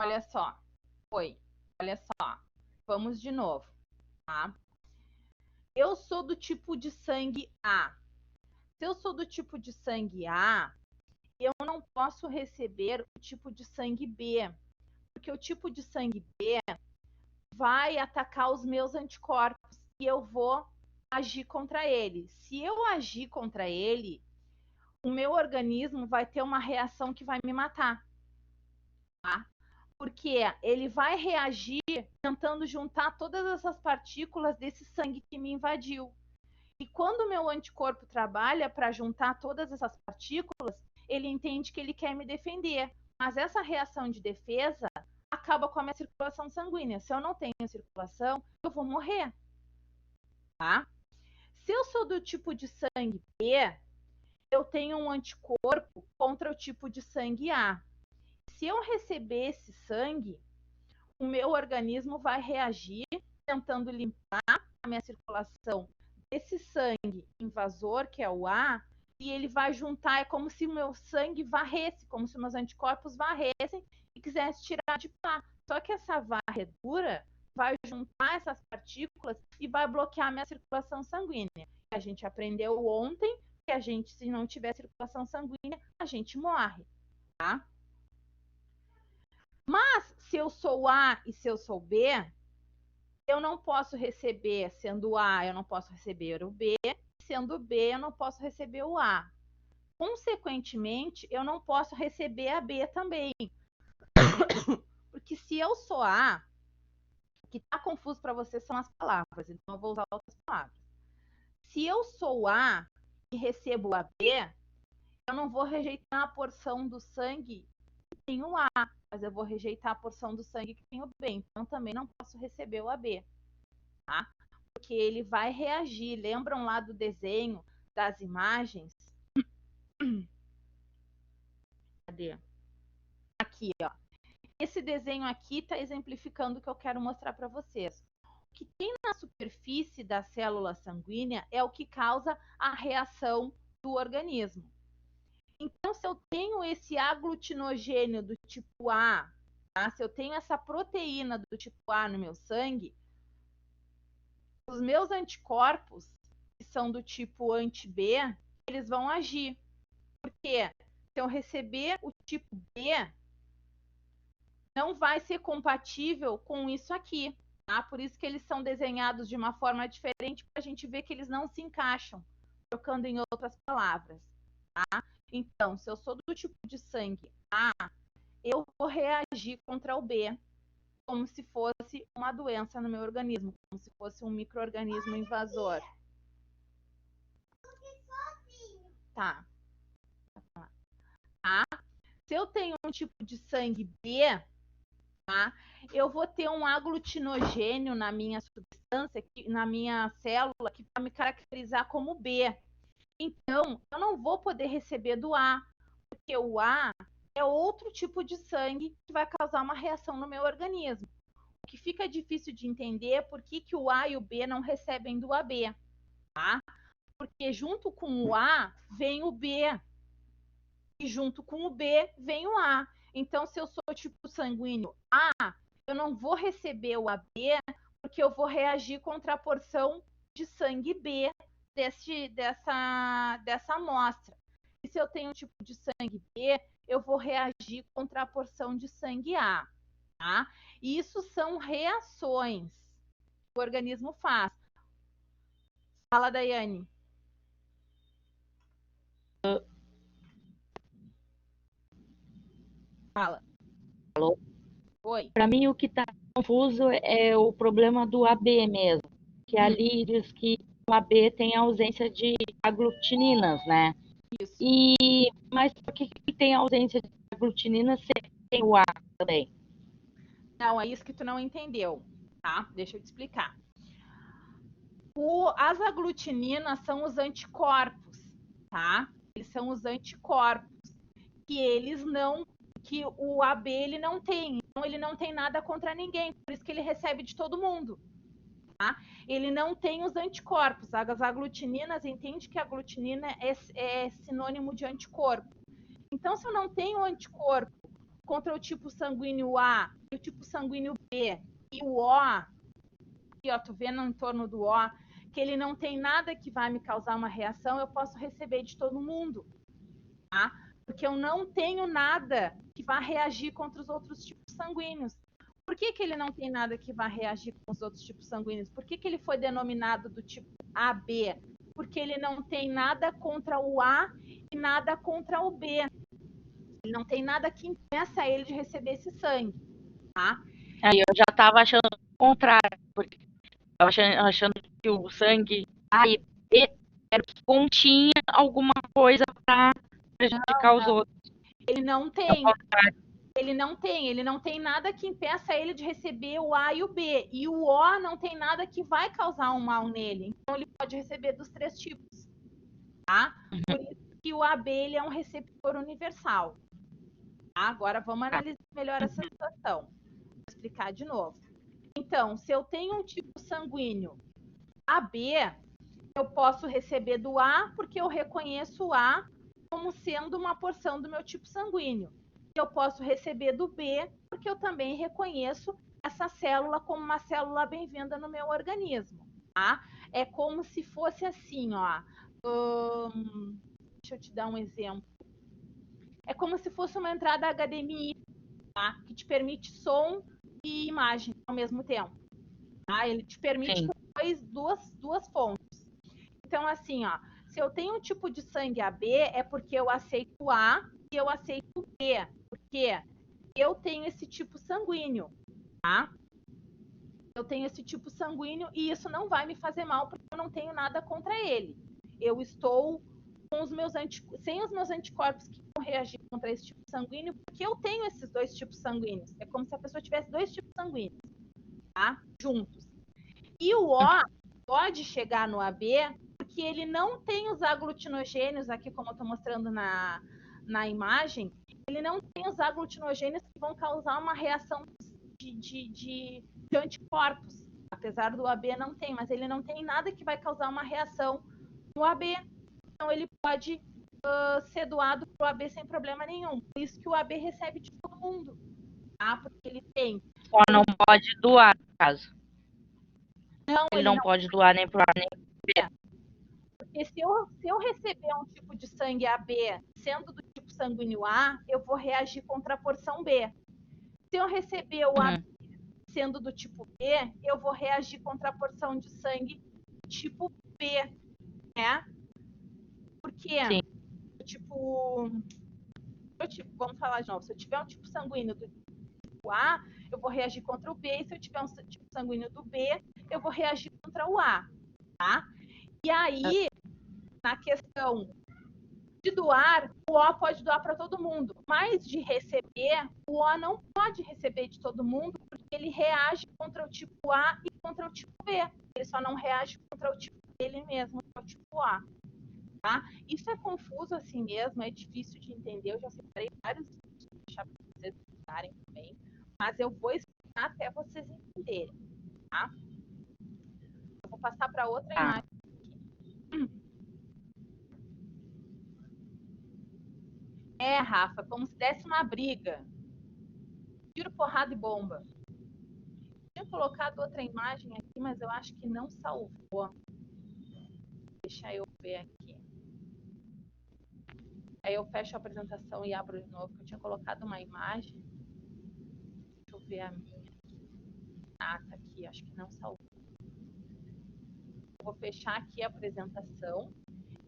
Olha só. Oi. Olha só. Vamos de novo, tá? Eu sou do tipo de sangue A. Se eu sou do tipo de sangue A, eu não posso receber o tipo de sangue B, porque o tipo de sangue B vai atacar os meus anticorpos e eu vou agir contra ele. Se eu agir contra ele, o meu organismo vai ter uma reação que vai me matar, tá? Porque ele vai reagir tentando juntar todas essas partículas desse sangue que me invadiu. E quando o meu anticorpo trabalha para juntar todas essas partículas, ele entende que ele quer me defender. Mas essa reação de defesa acaba com a minha circulação sanguínea. Se eu não tenho circulação, eu vou morrer. Tá? Se eu sou do tipo de sangue B, eu tenho um anticorpo contra o tipo de sangue A. Se eu receber esse sangue, o meu organismo vai reagir tentando limpar a minha circulação desse sangue invasor, que é o A, e ele vai juntar, é como se o meu sangue varresse, como se meus anticorpos varressem e quisesse tirar de lá. Só que essa varredura vai juntar essas partículas e vai bloquear a minha circulação sanguínea. A gente aprendeu ontem que a gente, se não tiver circulação sanguínea, a gente morre, tá? Mas se eu sou A e se eu sou B, eu não posso receber, sendo A, eu não posso receber o B, sendo B, eu não posso receber o A. Consequentemente, eu não posso receber a B também. Porque se eu sou A, o que está confuso para você são as palavras, então eu vou usar outras palavras. Se eu sou A e recebo a B, eu não vou rejeitar a porção do sangue que tem o A, mas eu vou rejeitar a porção do sangue que tem o B. Então também não posso receber o AB, tá? Porque ele vai reagir. Lembram lá do desenho das imagens? Cadê? Aqui, ó. Esse desenho aqui está exemplificando o que eu quero mostrar para vocês. O que tem na superfície da célula sanguínea é o que causa a reação do organismo. Então, se eu tenho esse aglutinogênio do tipo A, tá? Se eu tenho essa proteína do tipo A no meu sangue, os meus anticorpos, que são do tipo anti-B, eles vão agir. Porque se eu receber o tipo B, não vai ser compatível com isso aqui, tá? Por isso que eles são desenhados de uma forma diferente, para a gente ver que eles não se encaixam, trocando em outras palavras, tá? Então, se eu sou do tipo de sangue A, eu vou reagir contra o B, como se fosse uma doença no meu organismo, como se fosse um micro-organismo invasor. Tá. Se eu tenho um tipo de sangue B, tá? Eu vou ter um aglutinogênio na minha substância, na minha célula, que vai me caracterizar como B. Então, eu não vou poder receber do A, porque o A é outro tipo de sangue que vai causar uma reação no meu organismo. O que fica difícil de entender é por que o A e o B não recebem do AB, tá? Porque junto com o A vem o B, e junto com o B vem o A. Então, se eu sou tipo sanguíneo A, eu não vou receber o AB, porque eu vou reagir contra a porção de sangue B dessa amostra. E se eu tenho um tipo de sangue B, eu vou reagir contra a porção de sangue A, tá? Isso são reações que o organismo faz. Fala, Daiane. Fala.
Alô?
Oi.
Para mim, o que está confuso é o problema do AB mesmo, que ali diz que o AB tem ausência de aglutininas, né?
Isso.
Mas por que tem ausência de aglutininas se tem o A também?
Não, é isso que tu não entendeu, tá? Deixa eu te explicar. As aglutininas são os anticorpos, tá? Eles são os anticorpos que o AB ele não tem. Então ele não tem nada contra ninguém, por isso que ele recebe de todo mundo, tá? Ele não tem os anticorpos. As aglutininas, entende que a aglutinina é sinônimo de anticorpo. Então, se eu não tenho anticorpo contra o tipo sanguíneo A e o tipo sanguíneo B e o O, aqui, ó, tu vê no entorno do O, que ele não tem nada que vai me causar uma reação, eu posso receber de todo mundo, tá? Porque eu não tenho nada que vá reagir contra os outros tipos sanguíneos. Por que ele não tem nada que vá reagir com os outros tipos sanguíneos? Por que ele foi denominado do tipo AB? Porque ele não tem nada contra o A e nada contra o B. Ele não tem nada que impeça ele de receber esse sangue, tá?
Aí eu já estava achando o contrário, porque estava achando que o sangue A e B era que continha alguma coisa para prejudicar os outros.
Ele não tem. Ele não tem nada que impeça ele de receber o A e o B. E o O não tem nada que vai causar um mal nele. Então ele pode receber dos três tipos, tá? Por isso que o AB ele é um receptor universal. Tá? Agora vamos analisar melhor essa situação. Vou explicar de novo. Então, se eu tenho um tipo sanguíneo AB, eu posso receber do A porque eu reconheço o A como sendo uma porção do meu tipo sanguíneo. Eu posso receber do B porque eu também reconheço essa célula como uma célula bem-vinda no meu organismo, tá? É como se fosse assim, ó. Deixa eu te dar um exemplo. É como se fosse uma entrada HDMI, tá? Que te permite som e imagem ao mesmo tempo. Tá? Ele te permite duas fontes. Então, assim, ó, se eu tenho um tipo de sangue AB, é porque eu aceito A e eu aceito B. Porque eu tenho esse tipo sanguíneo, tá? Eu tenho esse tipo sanguíneo e isso não vai me fazer mal porque eu não tenho nada contra ele. Eu estou com sem os meus anticorpos que vão reagir contra esse tipo sanguíneo porque eu tenho esses dois tipos sanguíneos. É como se a pessoa tivesse dois tipos sanguíneos, tá? Juntos. E o O pode chegar no AB porque ele não tem os aglutinogênios aqui, como eu estou mostrando na imagem, ele não tem os aglutinogênios que vão causar uma reação de anticorpos. Apesar do AB não tem, mas ele não tem nada que vai causar uma reação no AB. Então ele pode ser doado para o AB sem problema nenhum. Por isso que o AB recebe de todo mundo, tá? Porque ele tem.
Só não pode doar, no caso.
Não,
Ele não pode doar nem pro A nem pro B.
Porque se eu receber um tipo de sangue AB sendo do tipo sanguíneo A, eu vou reagir contra a porção B. Se eu receber o AB sendo do tipo B, eu vou reagir contra a porção de sangue tipo B, né? Porque, vamos falar de novo, se eu tiver um tipo sanguíneo do tipo A, eu vou reagir contra o B, e se eu tiver um tipo sanguíneo do B, eu vou reagir contra o A, tá? E aí, na questão de doar, o O pode doar para todo mundo, mas de receber, o O não pode receber de todo mundo, porque ele reage contra o tipo A e contra o tipo B. Ele só não reage contra o tipo dele mesmo, que é o tipo A. Tá? Isso é confuso assim mesmo, é difícil de entender. Eu já separei vários vídeos para deixar para vocês estudarem também, mas eu vou explicar até vocês entenderem. Tá? Eu vou passar para outra imagem. É, Rafa, como se desse uma briga. Tiro, porrada e bomba. Tinha colocado outra imagem aqui, mas eu acho que não salvou. Deixa eu ver aqui. Aí eu fecho a apresentação e abro de novo, porque eu tinha colocado uma imagem. Deixa eu ver a minha. Ah, tá aqui, acho que não salvou. Vou fechar aqui a apresentação.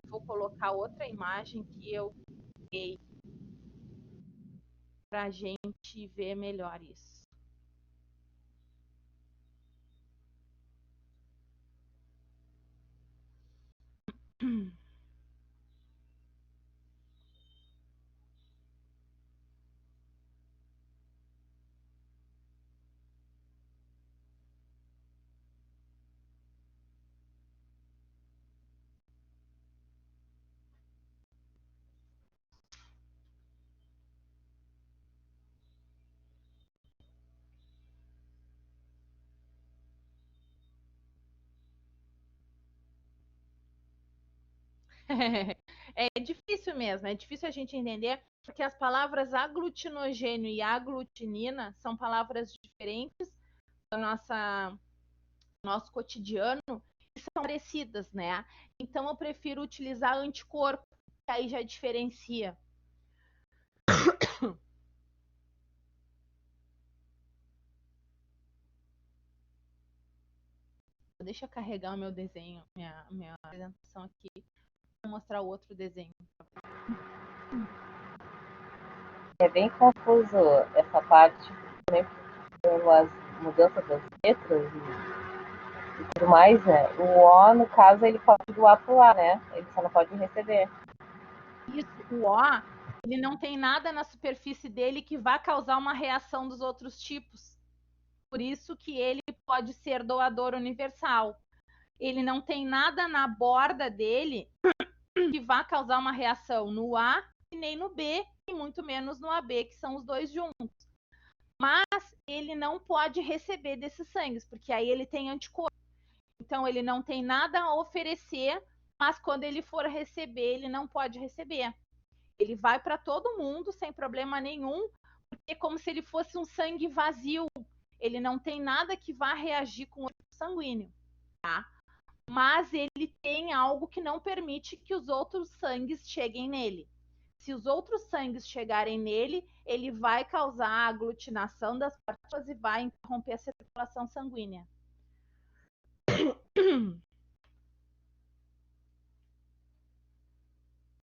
Vou colocar outra imagem que eu criei para a gente ver melhor isso. É difícil mesmo, é difícil a gente entender, porque as palavras aglutinogênio e aglutinina são palavras diferentes do nosso cotidiano e são parecidas, né? Então eu prefiro utilizar anticorpo, que aí já diferencia. Deixa eu carregar o meu desenho, minha apresentação aqui, para mostrar o outro desenho.
É bem confuso essa parte, também pelas mudanças das letras e tudo mais, né? O O, no caso, ele pode doar pro A, né? Ele só não pode receber.
Isso, o O, ele não tem nada na superfície dele que vá causar uma reação dos outros tipos. Por isso que ele pode ser doador universal. Ele não tem nada na borda dele que vá causar uma reação no A e nem no B, e muito menos no AB, que são os dois juntos. Mas ele não pode receber desses sangues, porque aí ele tem anticorpo. Então, ele não tem nada a oferecer, mas quando ele for receber, ele não pode receber. Ele vai para todo mundo sem problema nenhum, porque é como se ele fosse um sangue vazio. Ele não tem nada que vá reagir com o sanguíneo, tá? Mas ele tem algo que não permite que os outros sangues cheguem nele. Se os outros sangues chegarem nele, ele vai causar a aglutinação das partículas e vai interromper a circulação sanguínea.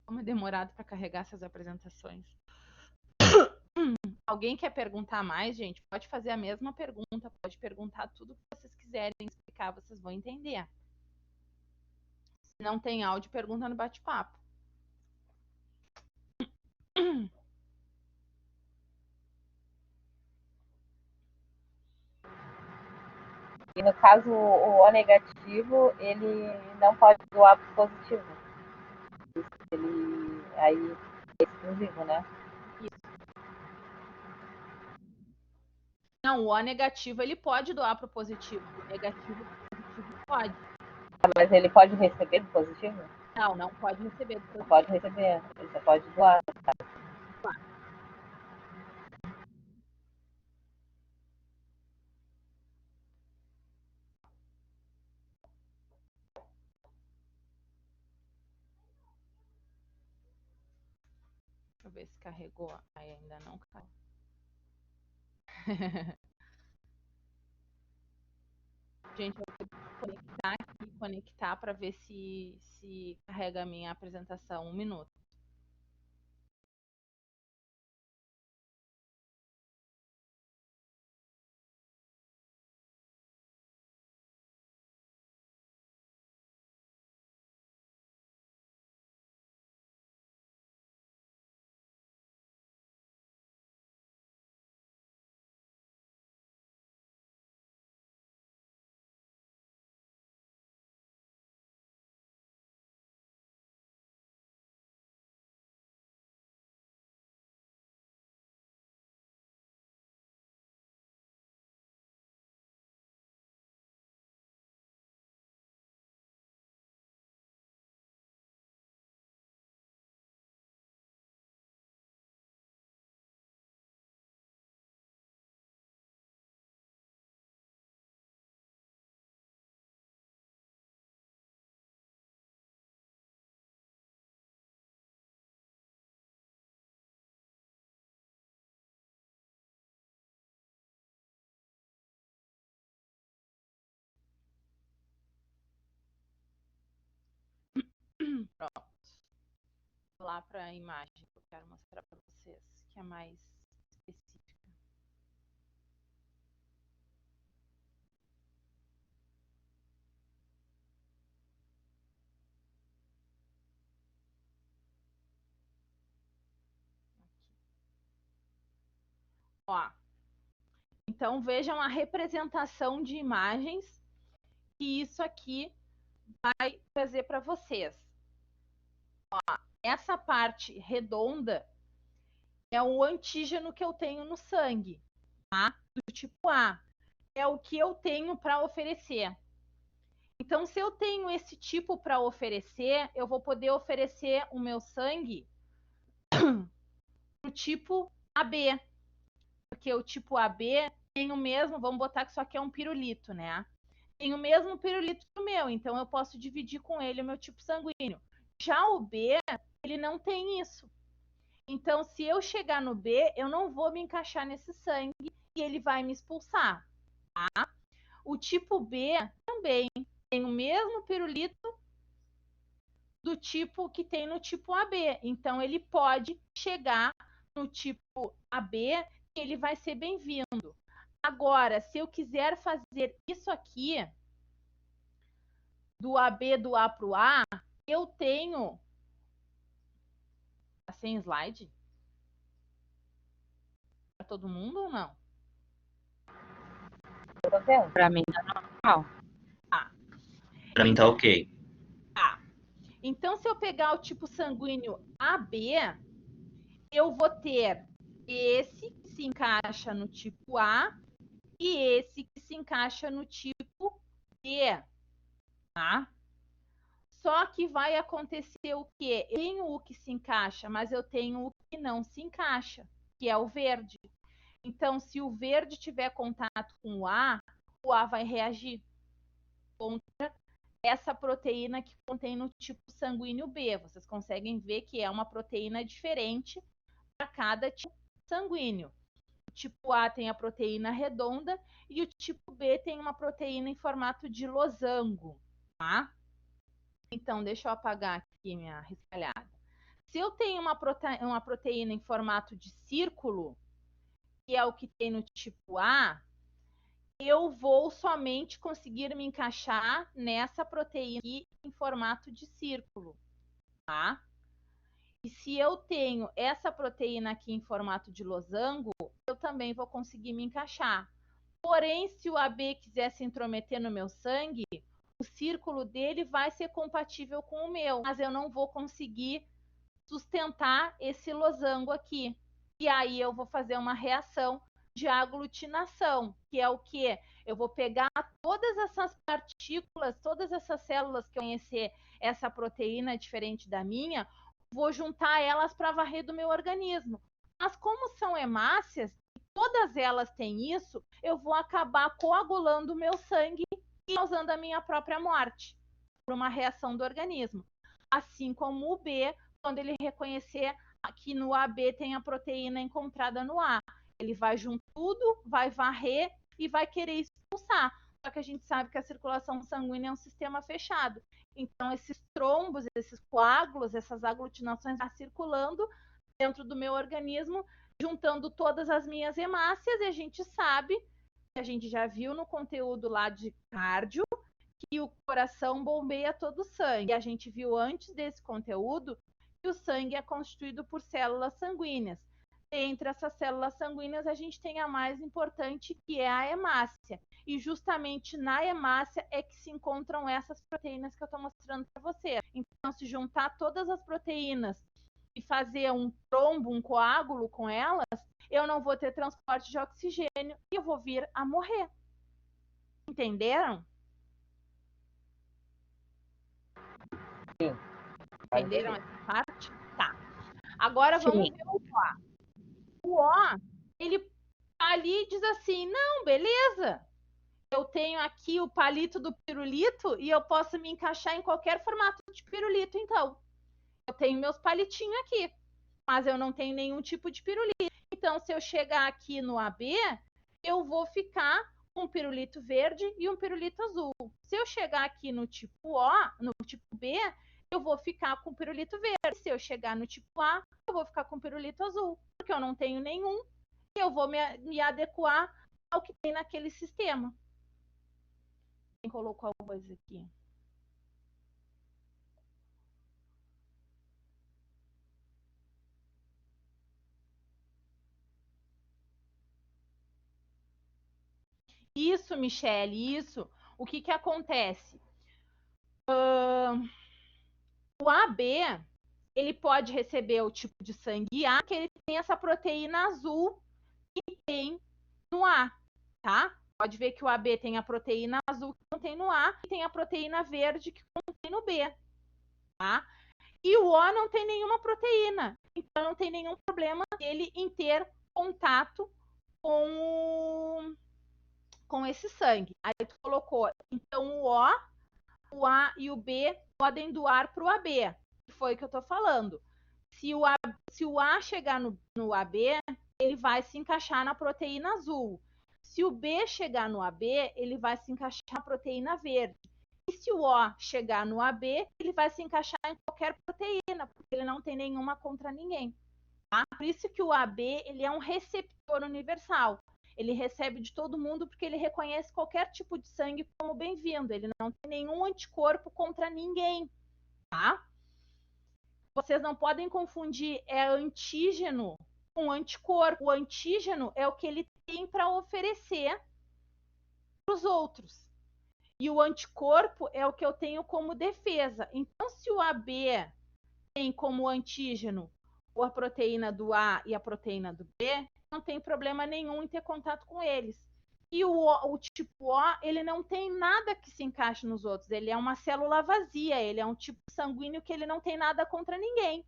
Como é demorado para carregar essas apresentações. Alguém quer perguntar mais, gente? Pode fazer a mesma pergunta, pode perguntar tudo que vocês quiserem explicar, vocês vão entender. Se não tem áudio, pergunta no bate-papo.
E no caso, o O negativo, ele não pode doar pro positivo. Ele aí é exclusivo, né?
Não, o O negativo ele pode doar para o positivo. O negativo pode.
Mas ele pode receber do positivo?
Não, não pode receber do positivo.
Não pode receber, ele só pode doar.
Deixa eu ver se carregou. Aí ainda não carregou. Gente, eu vou conectar aqui, conectar para ver se carrega a minha apresentação. 1 minuto. Pronto. Vou lá para a imagem que eu quero mostrar para vocês, que é mais específica. Ó, então vejam a representação de imagens que isso aqui vai trazer para vocês. Ó, essa parte redonda é o antígeno que eu tenho no sangue, tá? Do tipo A. É o que eu tenho para oferecer. Então, se eu tenho esse tipo para oferecer, eu vou poder oferecer o meu sangue pro tipo AB. Porque o tipo AB tem o mesmo, vamos botar que isso aqui é um pirulito, né? Tem o mesmo pirulito que o meu, então eu posso dividir com ele o meu tipo sanguíneo. Já o B, ele não tem isso. Então, se eu chegar no B, eu não vou me encaixar nesse sangue e ele vai me expulsar, tá? O tipo B também tem o mesmo pirulito do tipo que tem no tipo AB. Então, ele pode chegar no tipo AB e ele vai ser bem-vindo. Agora, se eu quiser fazer isso aqui, do AB do A para o A, eu tenho... Tá sem slide? Para todo mundo ou não?
Eu tô vendo.
Pra mim tá normal.
Pra mim tá ok.
Tá. Então, se eu pegar o tipo sanguíneo AB, eu vou ter esse que se encaixa no tipo A e esse que se encaixa no tipo B, tá? Só que vai acontecer o quê? Eu tenho o que se encaixa, mas eu tenho o que não se encaixa, que é o verde. Então, se o verde tiver contato com o A vai reagir contra essa proteína que contém no tipo sanguíneo B. Vocês conseguem ver que é uma proteína diferente para cada tipo sanguíneo. O tipo A tem a proteína redonda e o tipo B tem uma proteína em formato de losango, tá? Então, deixa eu apagar aqui minha riscalhada. Se eu tenho uma proteína em formato de círculo, que é o que tem no tipo A, eu vou somente conseguir me encaixar nessa proteína aqui em formato de círculo, tá? E se eu tenho essa proteína aqui em formato de losango, eu também vou conseguir me encaixar. Porém, se o AB quiser se intrometer no meu sangue, o círculo dele vai ser compatível com o meu, mas eu não vou conseguir sustentar esse losango aqui. E aí eu vou fazer uma reação de aglutinação, que é o quê? Eu vou pegar todas essas partículas, todas essas células que eu conhecer essa proteína diferente da minha, vou juntar elas para varrer do meu organismo. Mas como são hemácias, todas elas têm isso, eu vou acabar coagulando o meu sangue e causando a minha própria morte por uma reação do organismo. Assim como o B, quando ele reconhecer que no AB tem a proteína encontrada no A. Ele vai juntar tudo, vai varrer e vai querer expulsar. Só que a gente sabe que a circulação sanguínea é um sistema fechado. Então, esses trombos, esses coágulos, essas aglutinações vão circulando dentro do meu organismo, juntando todas as minhas hemácias, e a gente sabe, a gente já viu no conteúdo lá de cardio, que o coração bombeia todo o sangue. E a gente viu antes desse conteúdo que o sangue é constituído por células sanguíneas. Entre essas células sanguíneas, a gente tem a mais importante, que é a hemácia. E justamente na hemácia é que se encontram essas proteínas que eu estou mostrando para você. Então, se juntar todas as proteínas e fazer um trombo, um coágulo com elas, eu não vou ter transporte de oxigênio e eu vou vir a morrer. Entenderam?
Sim.
Entenderam essa parte? Tá. Agora vamos
Sim.
ver o O. O O, ele ali diz assim, não, beleza. Eu tenho aqui o palito do pirulito e eu posso me encaixar em qualquer formato de pirulito, então. Eu tenho meus palitinhos aqui, mas eu não tenho nenhum tipo de pirulito. Então, se eu chegar aqui no AB, eu vou ficar com um pirulito verde e um pirulito azul. Se eu chegar aqui no tipo O, no tipo B, eu vou ficar com o pirulito verde. Se eu chegar no tipo A, eu vou ficar com o pirulito azul, porque eu não tenho nenhum, e eu vou me adequar ao que tem naquele sistema. Quem colocou alguma coisa aqui? Isso, Michele, isso. O que que acontece? O AB, ele pode receber o tipo de sangue A, que ele tem essa proteína azul que tem no A, tá? Pode ver que o AB tem a proteína azul que contém no A e tem a proteína verde que contém no B, tá? E o O não tem nenhuma proteína, então não tem nenhum problema dele em ter contato com esse sangue. Aí tu colocou, então o A e o B podem doar para o AB, que foi o que eu tô falando. Se o A chegar no AB, ele vai se encaixar na proteína azul. Se o B chegar no AB, ele vai se encaixar na proteína verde. E se o O chegar no AB, ele vai se encaixar em qualquer proteína, porque ele não tem nenhuma contra ninguém. Tá? Por isso que o AB ele é um receptor universal. Ele recebe de todo mundo porque ele reconhece qualquer tipo de sangue como bem-vindo. Ele não tem nenhum anticorpo contra ninguém. Tá? Vocês não podem confundir antígeno com anticorpo. O antígeno é o que ele tem para oferecer para os outros. E o anticorpo é o que eu tenho como defesa. Então, se o AB tem como antígeno a proteína do A e a proteína do B, não tem problema nenhum em ter contato com eles. E o tipo O, ele não tem nada que se encaixe nos outros. Ele é uma célula vazia, ele é um tipo sanguíneo que ele não tem nada contra ninguém.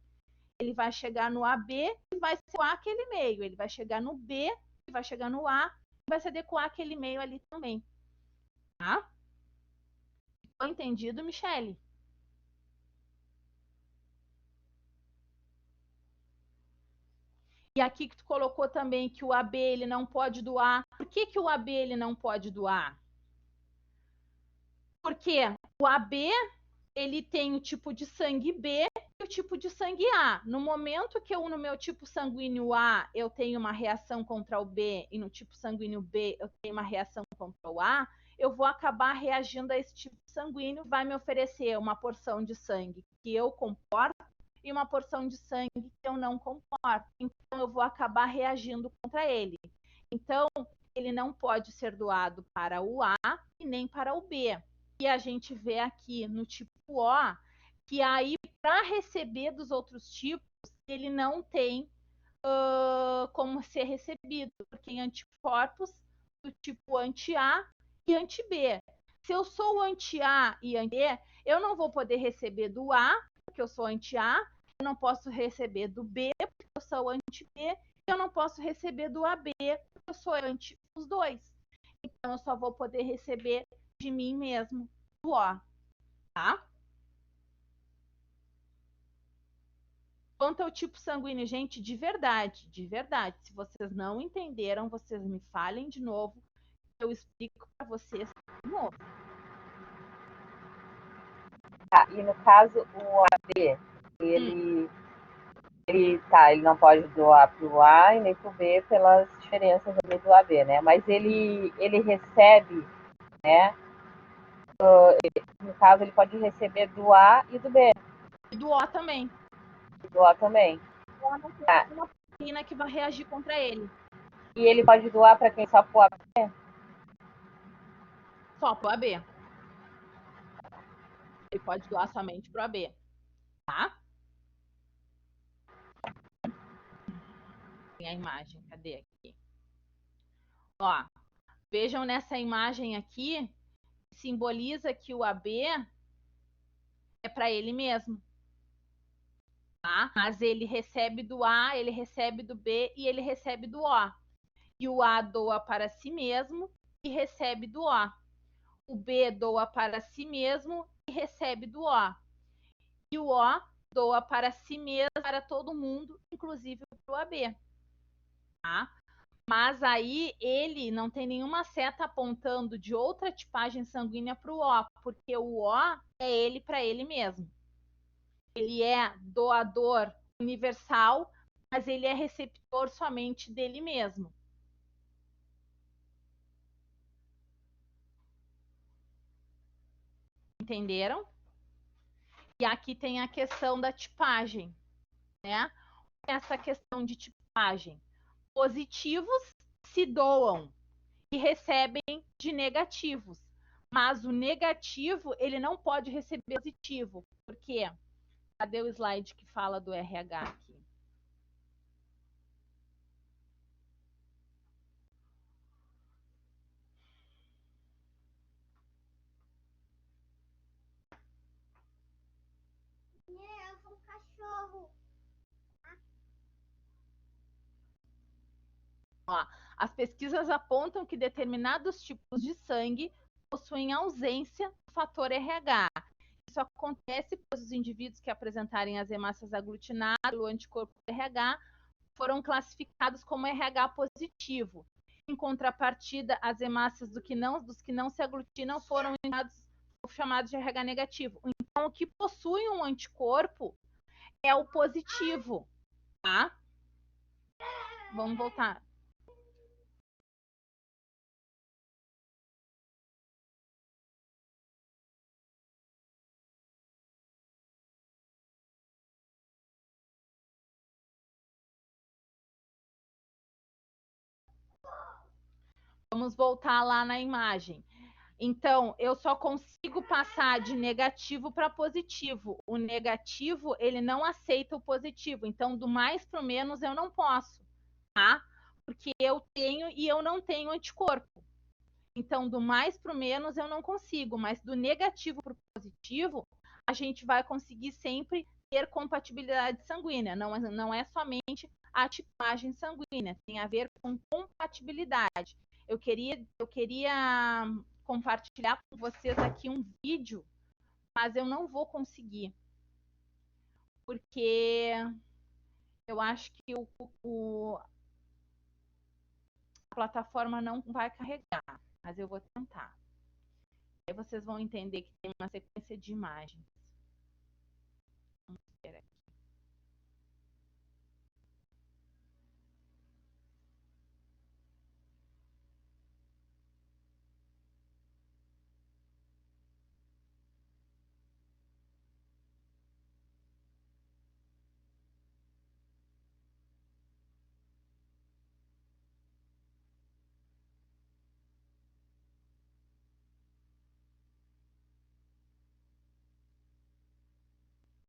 Ele vai chegar no AB e vai se adequar aquele meio. Ele vai chegar no B e vai chegar no A e vai se adequar aquele meio ali também. Tá? Ficou entendido, Michele? E aqui que tu colocou também que o AB ele não pode doar. Por que o AB ele não pode doar? Porque o AB ele tem o tipo de sangue B e o tipo de sangue A. No momento que no meu tipo sanguíneo A eu tenho uma reação contra o B e no tipo sanguíneo B eu tenho uma reação contra o A, eu vou acabar reagindo a esse tipo sanguíneo, vai me oferecer uma porção de sangue que eu comporto e uma porção de sangue que eu não comporto. Então, eu vou acabar reagindo contra ele. Então, ele não pode ser doado para o A e nem para o B. E a gente vê aqui no tipo O que aí, para receber dos outros tipos, ele não tem como ser recebido, porque em anticorpos do tipo anti-A e anti-B. Se eu sou anti-A e anti-B, eu não vou poder receber do A, porque eu sou anti-A, eu não posso receber do B, porque eu sou anti-B, eu não posso receber do AB, porque eu sou anti os dois. Então, eu só vou poder receber de mim mesmo, do O, tá? Quanto ao tipo sanguíneo, gente, de verdade, se vocês não entenderam, vocês me falem de novo, eu explico para vocês de novo.
Tá, e no caso, o AB, ele não pode doar para o A e nem para o B pelas diferenças ali do AB, né? Mas ele recebe, né? No caso, ele pode receber do A e do B.
E do O também.
E do O também.
O O não tem uma proteína que vai reagir contra ele.
E ele pode doar para quem? Só para o AB?
Só para o AB. Ele pode doar somente para o AB, tá? Tem a imagem, cadê aqui? Ó, vejam nessa imagem aqui, simboliza que o AB é para ele mesmo. Tá? Mas ele recebe do A, ele recebe do B e ele recebe do O. E o A doa para si mesmo e recebe do O. O B doa para si mesmo e recebe do O. E o O doa para si mesmo, para todo mundo, inclusive para o AB. Tá? Mas aí ele não tem nenhuma seta apontando de outra tipagem sanguínea para o O, porque o O é ele para ele mesmo. Ele é doador universal, mas ele é receptor somente dele mesmo. Entenderam? E aqui tem a questão da tipagem, né? Essa questão de tipagem. Positivos se doam e recebem de negativos, mas o negativo ele não pode receber positivo. Por quê? Cadê o slide que fala do RH aqui? Ó, as pesquisas apontam que determinados tipos de sangue possuem ausência do fator RH. Isso acontece pois os indivíduos que apresentarem as hemácias aglutinadas pelo anticorpo RH foram classificados como RH positivo. Em contrapartida, as hemácias dos que não se aglutinam foram chamados de RH negativo. Então, o que possui um anticorpo é o positivo, tá? Vamos voltar. Vamos voltar lá na imagem. Então, eu só consigo passar de negativo para positivo. O negativo, ele não aceita o positivo. Então, do mais para o menos, eu não posso, tá? Porque eu tenho e eu não tenho anticorpo. Então, do mais para o menos eu não consigo, mas do negativo para o positivo, a gente vai conseguir sempre ter compatibilidade sanguínea. Não é somente a tipagem sanguínea, tem a ver com compatibilidade. Eu queria compartilhar com vocês aqui um vídeo, mas eu não vou conseguir, porque eu acho que a plataforma não vai carregar, mas eu vou tentar. Aí vocês vão entender que tem uma sequência de imagens. Vamos ver aqui.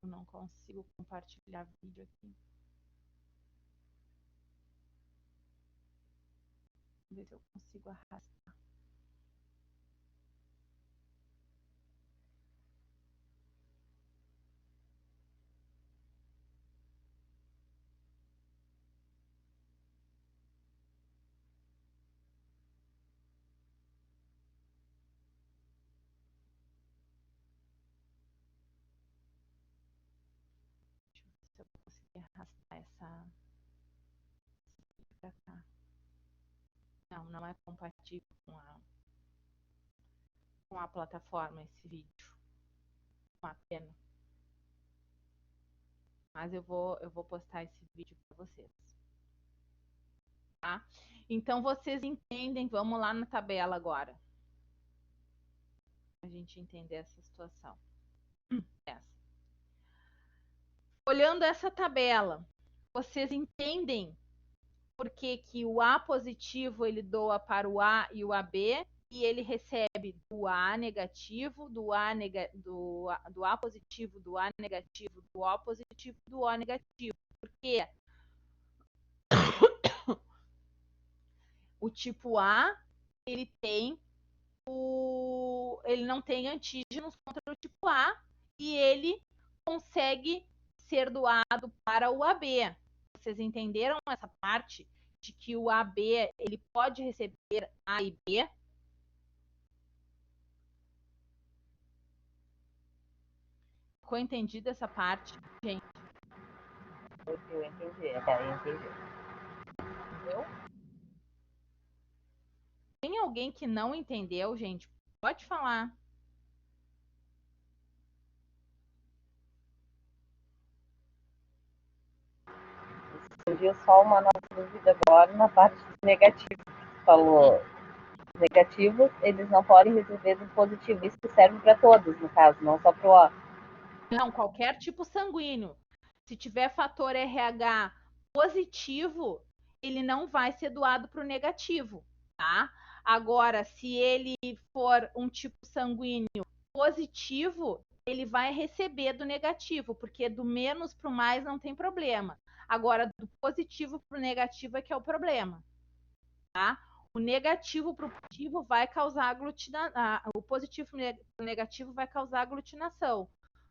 Eu não consigo compartilhar vídeo aqui. Vamos ver se eu consigo arrastar. Deixa eu ver se eu vou conseguir arrastar essa pra cá. Não é compatível com a plataforma esse vídeo. Uma pena. Mas eu vou postar esse vídeo para vocês. Tá? Então vocês entendem, vamos lá na tabela agora. Pra gente entender essa situação. Essa. Olhando essa tabela, vocês entendem por que o A positivo ele doa para o A e o AB e ele recebe do A negativo, do A positivo, do A negativo, do O positivo, do O negativo. Por quê? O tipo A, ele não tem antígenos contra o tipo A e ele consegue ser doado para o AB. Vocês entenderam essa parte de que o AB ele pode receber A e B? Ficou entendida essa parte, gente?
Eu entendi, eu entendi.
Entendeu? Tem alguém que não entendeu, gente? Pode falar.
Surgiu só uma nova dúvida agora na parte dos negativos. Você falou negativos, eles não podem receber do positivo. Isso serve para todos, no caso, não só para o O.
Não, qualquer tipo sanguíneo. Se tiver fator RH positivo, ele não vai ser doado para o negativo, tá? Agora, se ele for um tipo sanguíneo positivo, ele vai receber do negativo, porque do menos para o mais não tem problema. Agora, do positivo para o negativo é que é o problema, tá? O negativo para o positivo vai causar aglutinação. O positivo para o negativo vai causar aglutinação.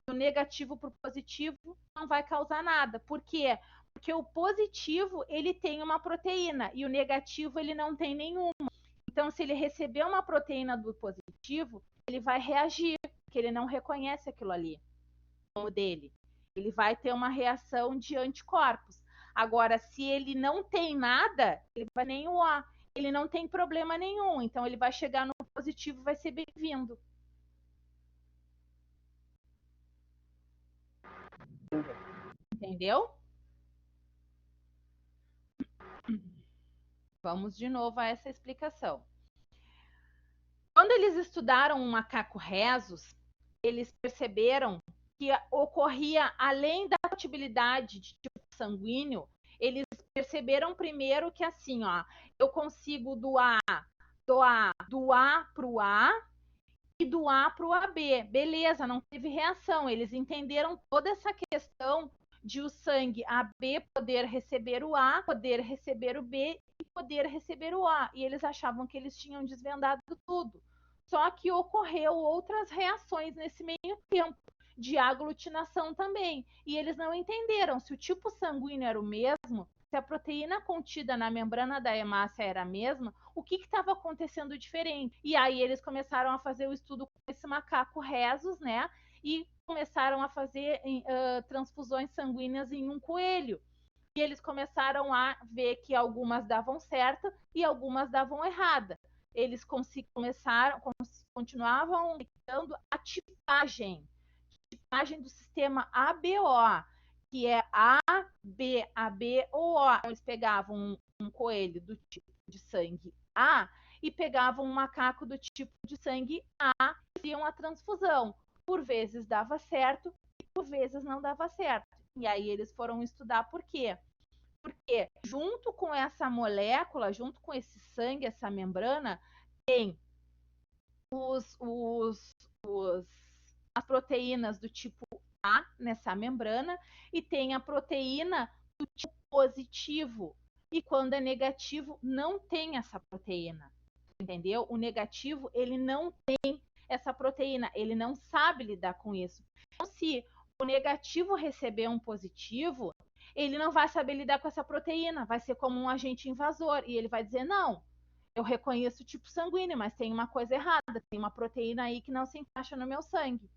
O negativo para o positivo não vai causar nada. Por quê? Porque o positivo ele tem uma proteína e o negativo ele não tem nenhuma. Então, se ele receber uma proteína do positivo, ele vai reagir, porque ele não reconhece aquilo ali como dele. Ele vai ter uma reação de anticorpos. Agora, se ele não tem nada, ele vai nem o A. Ele não tem problema nenhum. Então, ele vai chegar no positivo e vai ser bem-vindo. Entendeu? Vamos de novo a essa explicação. Quando eles estudaram o macaco rhesus, eles perceberam que ocorria, além da compatibilidade de tipo sanguíneo, eles perceberam primeiro que assim, ó, eu consigo doar do A para o A e do A para o AB. Beleza, não teve reação. Eles entenderam toda essa questão de o sangue AB poder receber o A, poder receber o B e poder receber o A. E eles achavam que eles tinham desvendado tudo. Só que ocorreu outras reações nesse meio tempo, de aglutinação também. E eles não entenderam se o tipo sanguíneo era o mesmo, se a proteína contida na membrana da hemácia era a mesma, o que estava acontecendo diferente. E aí eles começaram a fazer o estudo com esse macaco rhesus, né? E começaram a fazer transfusões sanguíneas em um coelho. E eles começaram a ver que algumas davam certo e algumas davam errada. Eles continuavam detectando a tipagem do sistema ABO, que é A, B, AB ou O. Eles pegavam um coelho do tipo de sangue A e pegavam um macaco do tipo de sangue A e faziam a transfusão. Por vezes dava certo e por vezes não dava certo. E aí eles foram estudar por quê? Porque junto com essa molécula, junto com esse sangue, essa membrana, tem as proteínas do tipo A nessa membrana e tem a proteína do tipo positivo. E quando é negativo, não tem essa proteína. Entendeu? O negativo, ele não tem essa proteína, ele não sabe lidar com isso. Então, se o negativo receber um positivo, ele não vai saber lidar com essa proteína, vai ser como um agente invasor, e ele vai dizer, não, eu reconheço o tipo sanguíneo, mas tem uma coisa errada, tem uma proteína aí que não se encaixa no meu sangue.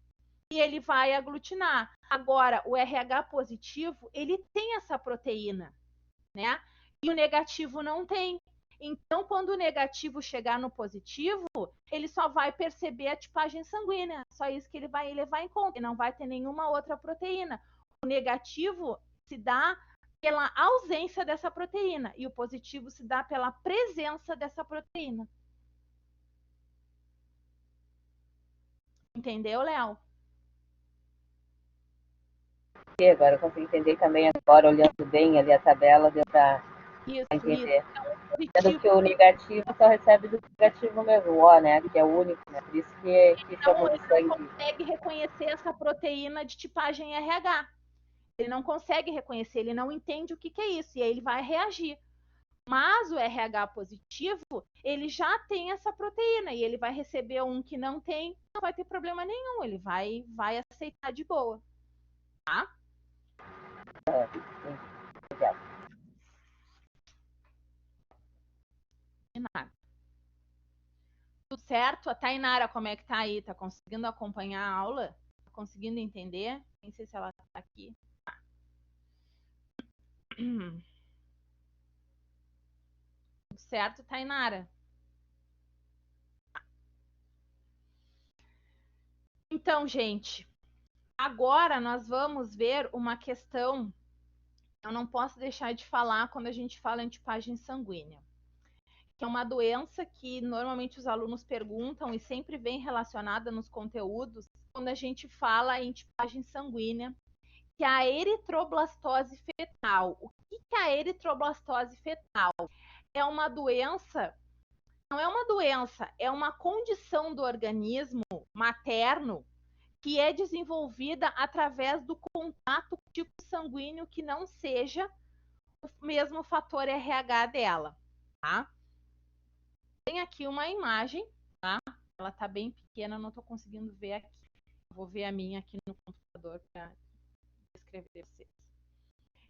E ele vai aglutinar. Agora, o RH positivo, ele tem essa proteína, né? E o negativo não tem. Então, quando o negativo chegar no positivo, ele só vai perceber a tipagem sanguínea. Só isso que ele vai levar em conta. Ele não vai ter nenhuma outra proteína. O negativo se dá pela ausência dessa proteína e o positivo se dá pela presença dessa proteína. Entendeu, Léo?
E agora eu consigo entender também, agora olhando bem ali a tabela, deu para entender. Sendo que o negativo só recebe do negativo mesmo, o O, né? Que é o único, né? Por isso que chama de sangue.
Ele não consegue reconhecer essa proteína de tipagem RH. Ele não consegue reconhecer, ele não entende o que é isso, e aí ele vai reagir. Mas o RH positivo, ele já tem essa proteína, e ele vai receber um que não tem, não vai ter problema nenhum, ele vai aceitar de boa. Tá?
Obrigada.
De nada. Tudo certo? A Tainara, como é que tá aí? Tá conseguindo acompanhar a aula? Tá conseguindo entender? Nem sei se ela tá aqui. Tá. Tudo certo, Tainara? Então, gente, agora nós vamos ver uma questão que eu não posso deixar de falar quando a gente fala em tipagem sanguínea, que é uma doença que normalmente os alunos perguntam e sempre vem relacionada nos conteúdos quando a gente fala em tipagem sanguínea, que é a eritroblastose fetal. O que é a eritroblastose fetal? É uma doença, não é uma doença, é uma condição do organismo materno que é desenvolvida através do contato com tipo sanguíneo que não seja o mesmo fator RH dela, tá? Tem aqui uma imagem, tá? Ela tá bem pequena, não tô conseguindo ver aqui. Vou ver a minha aqui no computador para descrever vocês.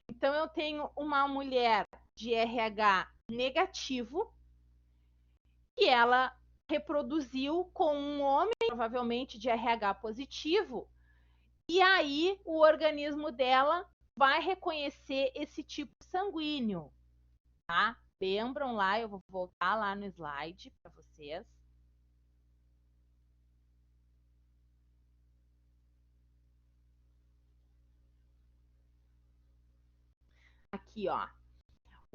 Então, eu tenho uma mulher de RH negativo e ela reproduziu com um homem, provavelmente de RH positivo, e aí o organismo dela vai reconhecer esse tipo sanguíneo, tá? Lembram lá, eu vou voltar lá no slide para vocês. Aqui, ó.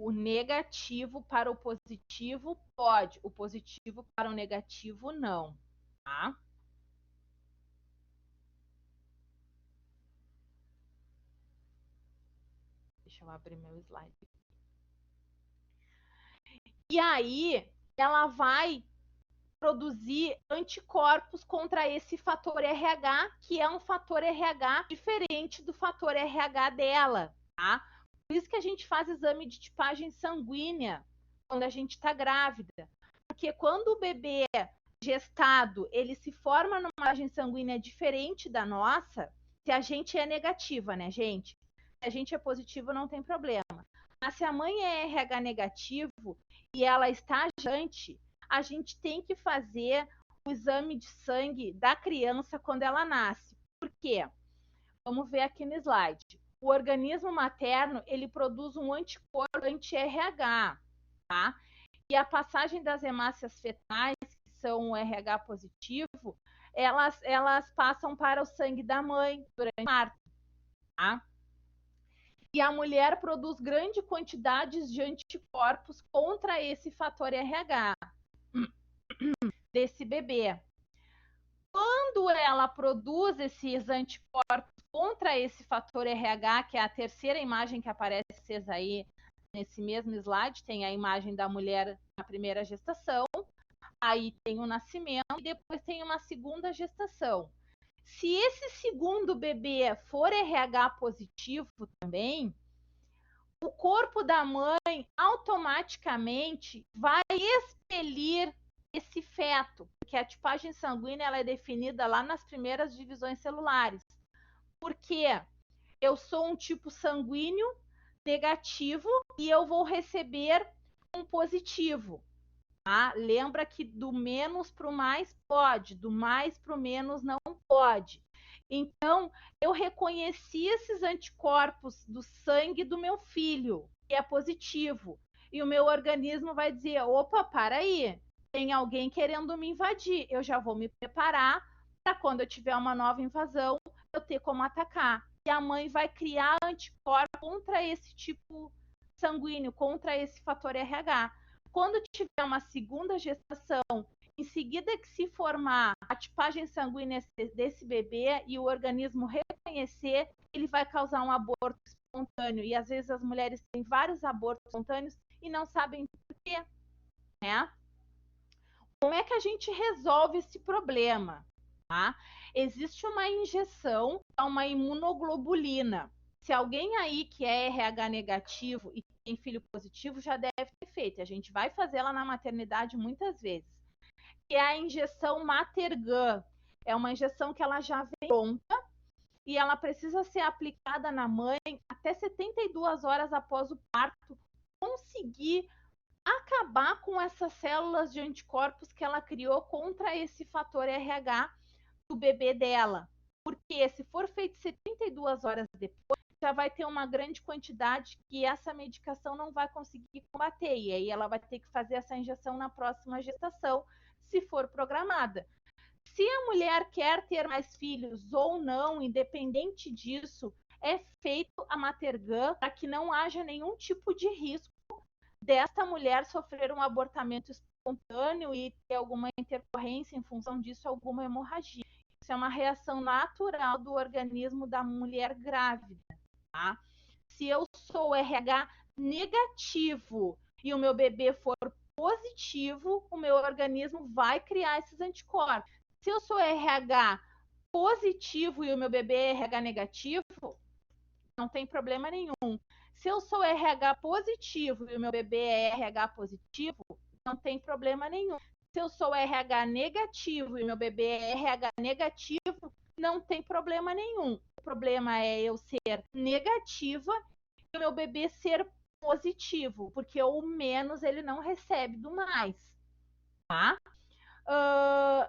O negativo para o positivo pode, o positivo para o negativo não, tá? Deixa eu abrir meu slide. E aí, ela vai produzir anticorpos contra esse fator RH, que é um fator RH diferente do fator RH dela, tá? Por isso que a gente faz exame de tipagem sanguínea quando a gente está grávida. Porque quando o bebê gestado, ele se forma numa imagem sanguínea diferente da nossa, se a gente é negativa, né, gente? Se a gente é positivo, não tem problema. Mas se a mãe é RH negativo e ela está gestante, a gente tem que fazer o exame de sangue da criança quando ela nasce. Por quê? Vamos ver aqui no slide. O organismo materno, ele produz um anticorpo anti-RH, tá? E a passagem das hemácias fetais, que são o RH positivo, elas passam para o sangue da mãe durante o parto, tá? E a mulher produz grandes quantidades de anticorpos contra esse fator RH desse bebê. Quando ela produz esses anticorpos contra esse fator RH, que é a terceira imagem que aparece aí nesse mesmo slide, tem a imagem da mulher na primeira gestação, aí tem o nascimento e depois tem uma segunda gestação. Se esse segundo bebê for RH positivo também, o corpo da mãe automaticamente vai expelir esse feto, porque a tipagem sanguínea ela é definida lá nas primeiras divisões celulares. Porque eu sou um tipo sanguíneo negativo e eu vou receber um positivo. Tá? Lembra que do menos para o mais pode, do mais para o menos não pode. Então, eu reconheci esses anticorpos do sangue do meu filho, que é positivo. E o meu organismo vai dizer: opa, para aí, tem alguém querendo me invadir. Eu já vou me preparar para quando eu tiver uma nova invasão, eu ter como atacar. E a mãe vai criar anticorpos contra esse tipo sanguíneo, contra esse fator RH. Quando tiver uma segunda gestação, em seguida que se formar a tipagem sanguínea desse bebê e o organismo reconhecer, ele vai causar um aborto espontâneo. E às vezes as mulheres têm vários abortos espontâneos e não sabem por quê, né? Como é que a gente resolve esse problema? Tá? Existe uma injeção, uma imunoglobulina. Se alguém aí que é RH negativo e tem filho positivo já deve ter feito. A gente vai fazer ela na maternidade muitas vezes. Que é a injeção Matergan. É uma injeção que ela já vem pronta e ela precisa ser aplicada na mãe até 72 horas após o parto, conseguir acabar com essas células de anticorpos que ela criou contra esse fator RH do bebê dela. Porque se for feito 72 horas depois, já vai ter uma grande quantidade que essa medicação não vai conseguir combater. E aí ela vai ter que fazer essa injeção na próxima gestação, se for programada. Se a mulher quer ter mais filhos ou não, independente disso, é feito a Matergan para que não haja nenhum tipo de risco desta mulher sofrer um abortamento espontâneo e ter alguma intercorrência em função disso, alguma hemorragia. Isso é uma reação natural do organismo da mulher grávida, tá? Se eu sou RH negativo e o meu bebê for positivo, o meu organismo vai criar esses anticorpos. Se eu sou RH positivo e o meu bebê é RH negativo, não tem problema nenhum. Se eu sou RH positivo e o meu bebê é RH positivo, não tem problema nenhum. Se eu sou RH negativo e meu bebê é RH negativo, não tem problema nenhum. O problema é eu ser negativa e o meu bebê ser positivo, porque o menos ele não recebe do mais, tá?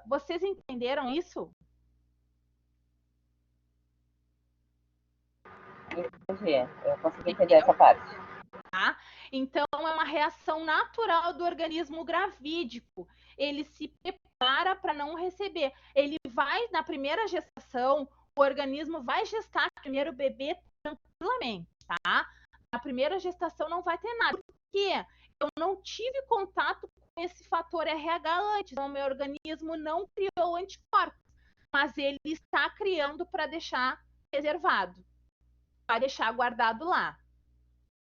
Vocês entenderam isso?
Entendi. Eu consegui entender essa parte.
Tá? Então, é uma reação natural do organismo gravídico. Ele se prepara para não receber. Ele vai, na primeira gestação, o organismo vai gestar primeiro o bebê tranquilamente, tá? Na primeira gestação não vai ter nada. Por quê? Eu não tive contato com esse fator RH antes. Então, meu organismo não criou anticorpos. Mas ele está criando para deixar reservado. Vai deixar guardado lá.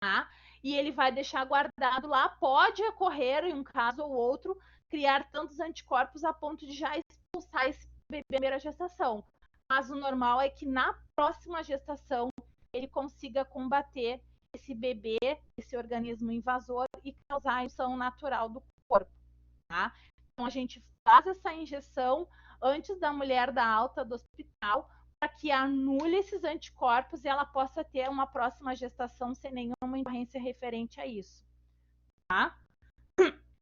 Tá? E ele vai deixar guardado lá. Pode ocorrer, em um caso ou outro, criar tantos anticorpos a ponto de já expulsar esse bebê na primeira gestação. Mas o normal é que na próxima gestação ele consiga combater esse bebê, esse organismo invasor e causar a injeção natural do corpo, tá? Então a gente faz essa injeção antes da mulher dar alta do hospital para que anule esses anticorpos e ela possa ter uma próxima gestação sem nenhuma ocorrência referente a isso, tá?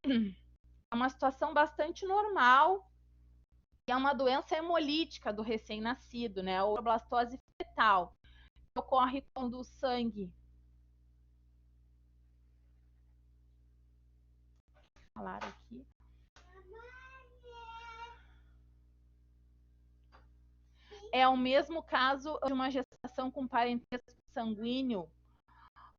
É uma situação bastante normal e é uma doença hemolítica do recém-nascido, né? Ou blastose fetal, que ocorre quando o sangue falar aqui. É o mesmo caso de uma gestação com parentesco sanguíneo.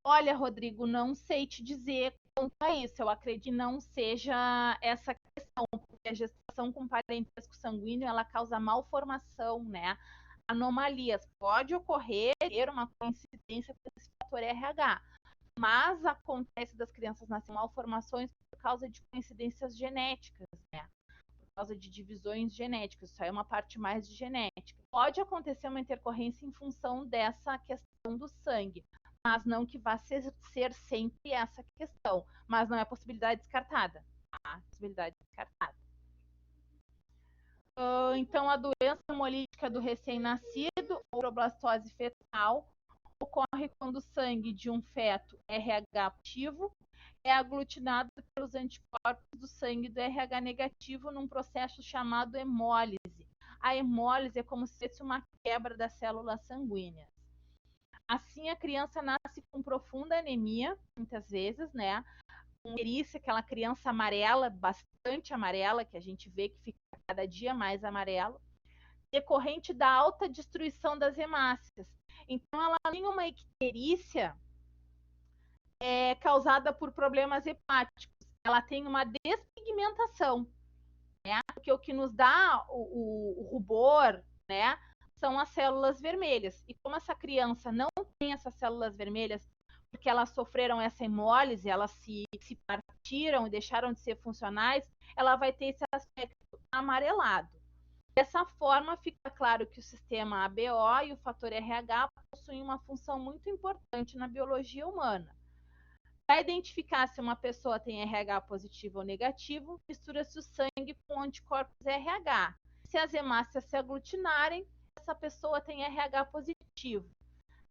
Olha, Rodrigo, não sei te dizer quanto a isso. Eu acredito que não seja essa questão, porque a gestação com parentesco sanguíneo ela causa malformação, né? Anomalias. Pode ocorrer ter uma coincidência com esse fator RH, mas acontece das crianças nascerem malformações por causa de coincidências genéticas, né? Por causa de divisões genéticas. Isso aí é uma parte mais de genética. Pode acontecer uma intercorrência em função dessa questão do sangue, mas não que vá ser sempre essa questão. Mas não é possibilidade descartada. Tá? Possibilidade descartada. Então, a doença hemolítica do recém-nascido, ou trombocitose fetal, ocorre quando o sangue de um feto RH positivo é aglutinado pelos anticorpos do sangue do RH negativo num processo chamado hemólise. A hemólise é como se fosse uma quebra das células sanguíneas. Assim, a criança nasce com profunda anemia, muitas vezes, né? Com icterícia, aquela criança amarela, bastante amarela, que a gente vê que fica cada dia mais amarelo, decorrente da alta destruição das hemácias. Então, ela tem uma icterícia causada por problemas hepáticos. Ela tem uma despigmentação, né? Porque o que nos dá o rubor, né, são as células vermelhas. E como essa criança não tem essas células vermelhas, porque elas sofreram essa hemólise, elas se partiram e deixaram de ser funcionais, ela vai ter esse aspecto amarelado. Dessa forma, fica claro que o sistema ABO e o fator RH possuem uma função muito importante na biologia humana. Para identificar se uma pessoa tem RH positivo ou negativo, mistura-se o sangue com anticorpos RH. Se as hemácias se aglutinarem, essa pessoa tem RH positivo.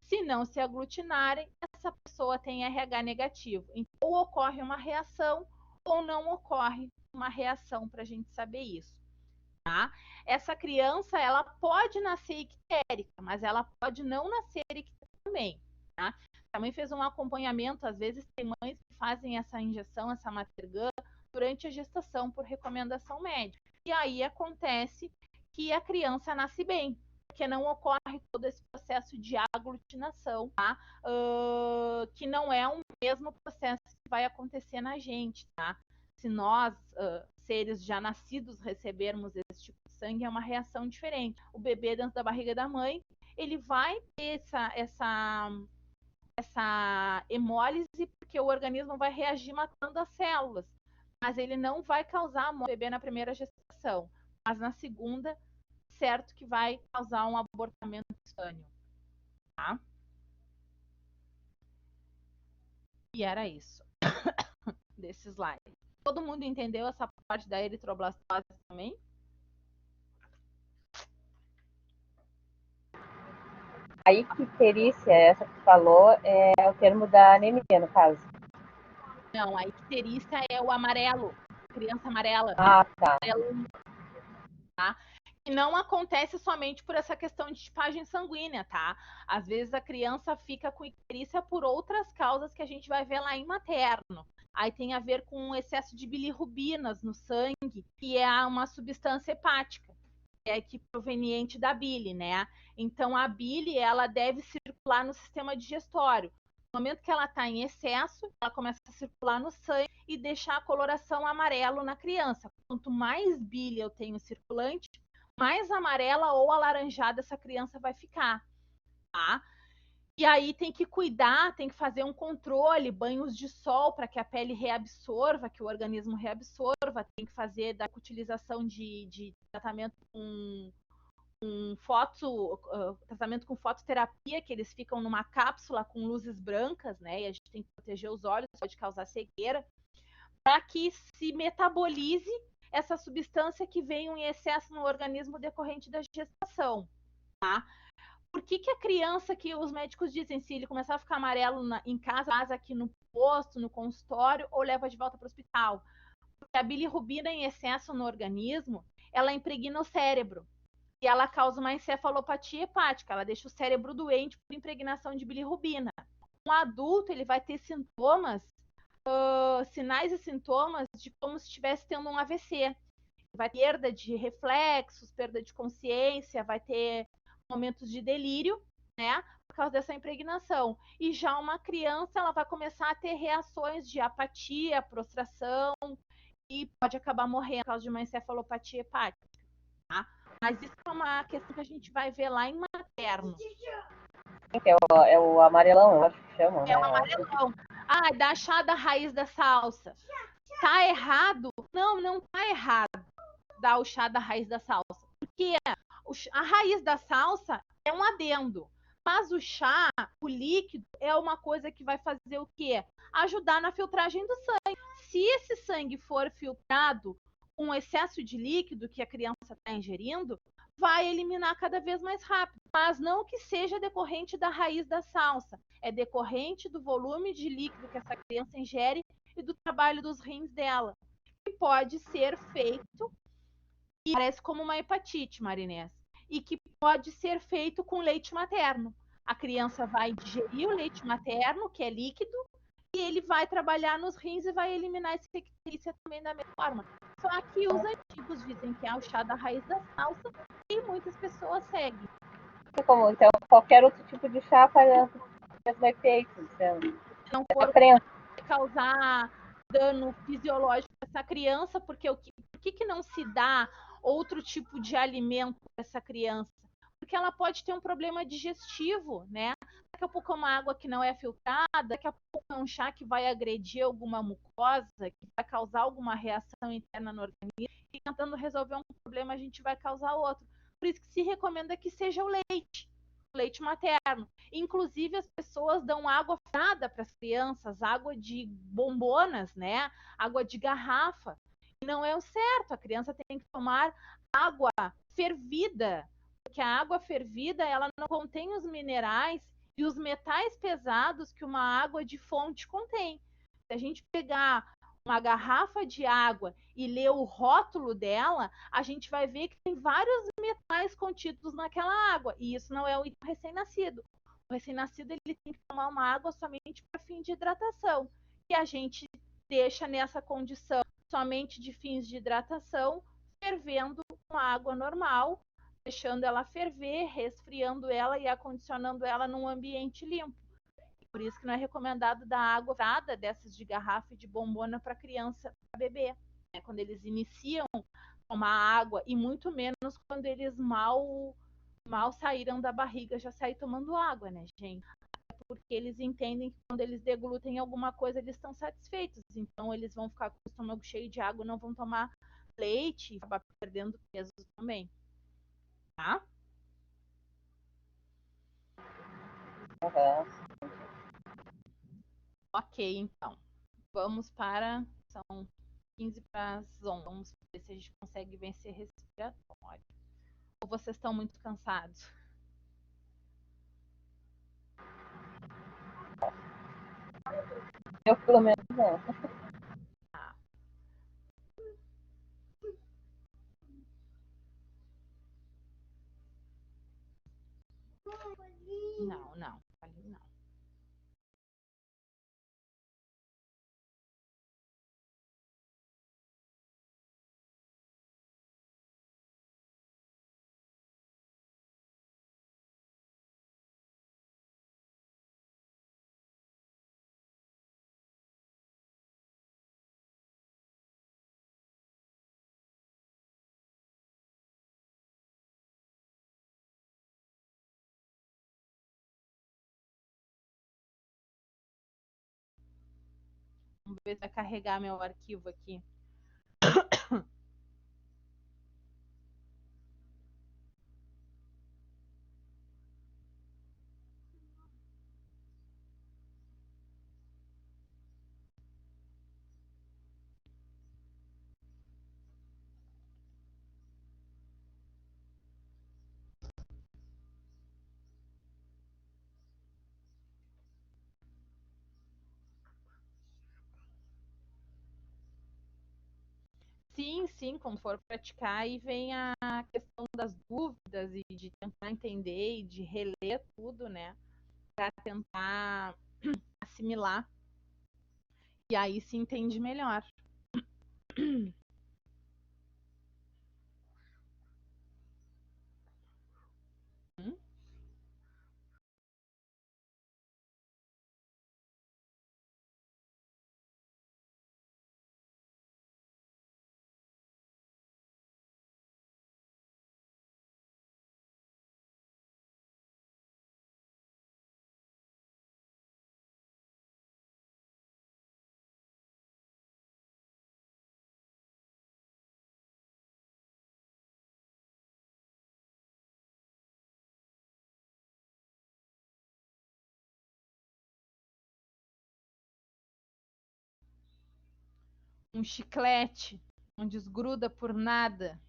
Se não se aglutinarem, essa pessoa tem RH negativo. Então, ou ocorre uma reação ou não ocorre uma reação para a gente saber isso. Tá? Essa criança, ela pode nascer ictérica, mas ela pode não nascer ictérica também. Tá? Também fez um acompanhamento, às vezes tem mães que fazem essa injeção, essa Matergan, durante a gestação por recomendação médica. E aí acontece que a criança nasce bem, porque não ocorre todo esse processo de aglutinação, tá? Que não é o mesmo processo que vai acontecer na gente, tá? Se nós, seres já nascidos, recebermos esse tipo de sangue, é uma reação diferente. O bebê dentro da barriga da mãe, ele vai ter essa hemólise, porque o organismo vai reagir matando as células, mas ele não vai causar a morte do bebê na primeira gestação, mas na segunda, certo que vai causar um abortamento espontâneo, tá? E era isso desse slide. Todo mundo entendeu essa parte da eritroblastose também?
A icterícia, essa que tu falou, é o termo da anemia, no caso.
Não, a icterícia é o amarelo, criança amarela.
Ah, tá.
Amarelo, tá? E não acontece somente por essa questão de tipagem sanguínea, tá? Às vezes a criança fica com icterícia por outras causas que a gente vai ver lá em materno. Aí tem a ver com o excesso de bilirrubinas no sangue, que é uma substância hepática, que é proveniente da bile, né? Então a bile, ela deve circular no sistema digestório. No momento que ela está em excesso, ela começa a circular no sangue e deixar a coloração amarelo na criança. Quanto mais bile eu tenho circulante, mais amarela ou alaranjada essa criança vai ficar, tá? E aí tem que cuidar, tem que fazer um controle, banhos de sol para que a pele reabsorva, que o organismo reabsorva, tem que fazer da utilização de tratamento com tratamento com fototerapia, que eles ficam numa cápsula com luzes brancas, né? E a gente tem que proteger os olhos, pode causar cegueira, para que se metabolize essa substância que veio em excesso no organismo decorrente da gestação, tá? Por que a criança, que os médicos dizem, se ele começar a ficar amarelo em casa, aqui no posto, no consultório, ou leva de volta para o hospital? Porque a bilirrubina em excesso no organismo, ela impregna o cérebro. E ela causa uma encefalopatia hepática, ela deixa o cérebro doente por impregnação de bilirrubina. Um adulto, ele vai ter sinais e sintomas de como se estivesse tendo um AVC. Vai ter perda de reflexos, perda de consciência, vai ter momentos de delírio, né, por causa dessa impregnação. E já uma criança, ela vai começar a ter reações de apatia, prostração, e pode acabar morrendo por causa de uma encefalopatia hepática, tá? Mas isso é uma questão que a gente vai ver lá em materno.
É o amarelão, eu acho que chama, né?
É o amarelão. Dá chá da raiz da salsa. Tá errado? Não, não tá errado dar o chá da raiz da salsa. Porque a raiz da salsa é um adendo. Mas o chá, o líquido, é uma coisa que vai fazer o quê? Ajudar na filtragem do sangue. Se esse sangue for filtrado com excesso de líquido que a criança está ingerindo, vai eliminar cada vez mais rápido. Mas não que seja decorrente da raiz da salsa. É decorrente do volume de líquido que essa criança ingere e do trabalho dos rins dela. Que pode ser feito, e parece como uma hepatite, Marinês, e que pode ser feito com leite materno. A criança vai digerir o leite materno, que é líquido, e ele vai trabalhar nos rins e vai eliminar essa icterícia também da mesma forma. Só que os antigos dizem que é o chá da raiz da salsa e muitas pessoas seguem.
Então, qualquer outro tipo de chá faz o mesmo efeito.
Não for causar dano fisiológico a essa criança, porque por que não se dá outro tipo de alimento para essa criança? Porque ela pode ter um problema digestivo, né? Daqui a pouco é uma água que não é filtrada, daqui a pouco é um chá que vai agredir alguma mucosa, que vai causar alguma reação interna no organismo, e tentando resolver um problema a gente vai causar outro. Por isso que se recomenda que seja o leite materno. Inclusive, as pessoas dão água filtrada para as crianças, água de bombonas, né? Água de garrafa. E não é o certo. A criança tem que tomar água fervida, porque a água fervida, ela não contém os minerais e os metais pesados que uma água de fonte contém. Se a gente pegar uma garrafa de água e ler o rótulo dela, a gente vai ver que tem vários metais contidos naquela água, e isso não é o recém-nascido. O recém-nascido, ele tem que tomar uma água somente para fim de hidratação, e a gente deixa nessa condição somente de fins de hidratação, fervendo com água normal, deixando ela ferver, resfriando ela e acondicionando ela num ambiente limpo. Por isso que não é recomendado dar água filtrada dessas de garrafa e de bombona para criança, para bebê, né? Quando eles iniciam a tomar água, e muito menos quando eles mal saíram da barriga, já saem tomando água, né, gente? Porque eles entendem que quando eles deglutem alguma coisa, eles estão satisfeitos. Então, eles vão ficar com o estômago cheio de água, não vão tomar leite e acabar perdendo peso também. Tá?
Uhum.
Ok, então. Vamos para... São 15 para as 11. Vamos ver se a gente consegue vencer respiratório. Ou vocês estão muito cansados?
Eu, pelo menos, não.
Tá. Não, não. Ali não. Vamos ver se vai carregar meu arquivo aqui. Sim, sim, quando for praticar, aí vem a questão das dúvidas e de tentar entender e de reler tudo, né? Para tentar assimilar. E aí se entende melhor. Um chiclete, não desgruda por nada.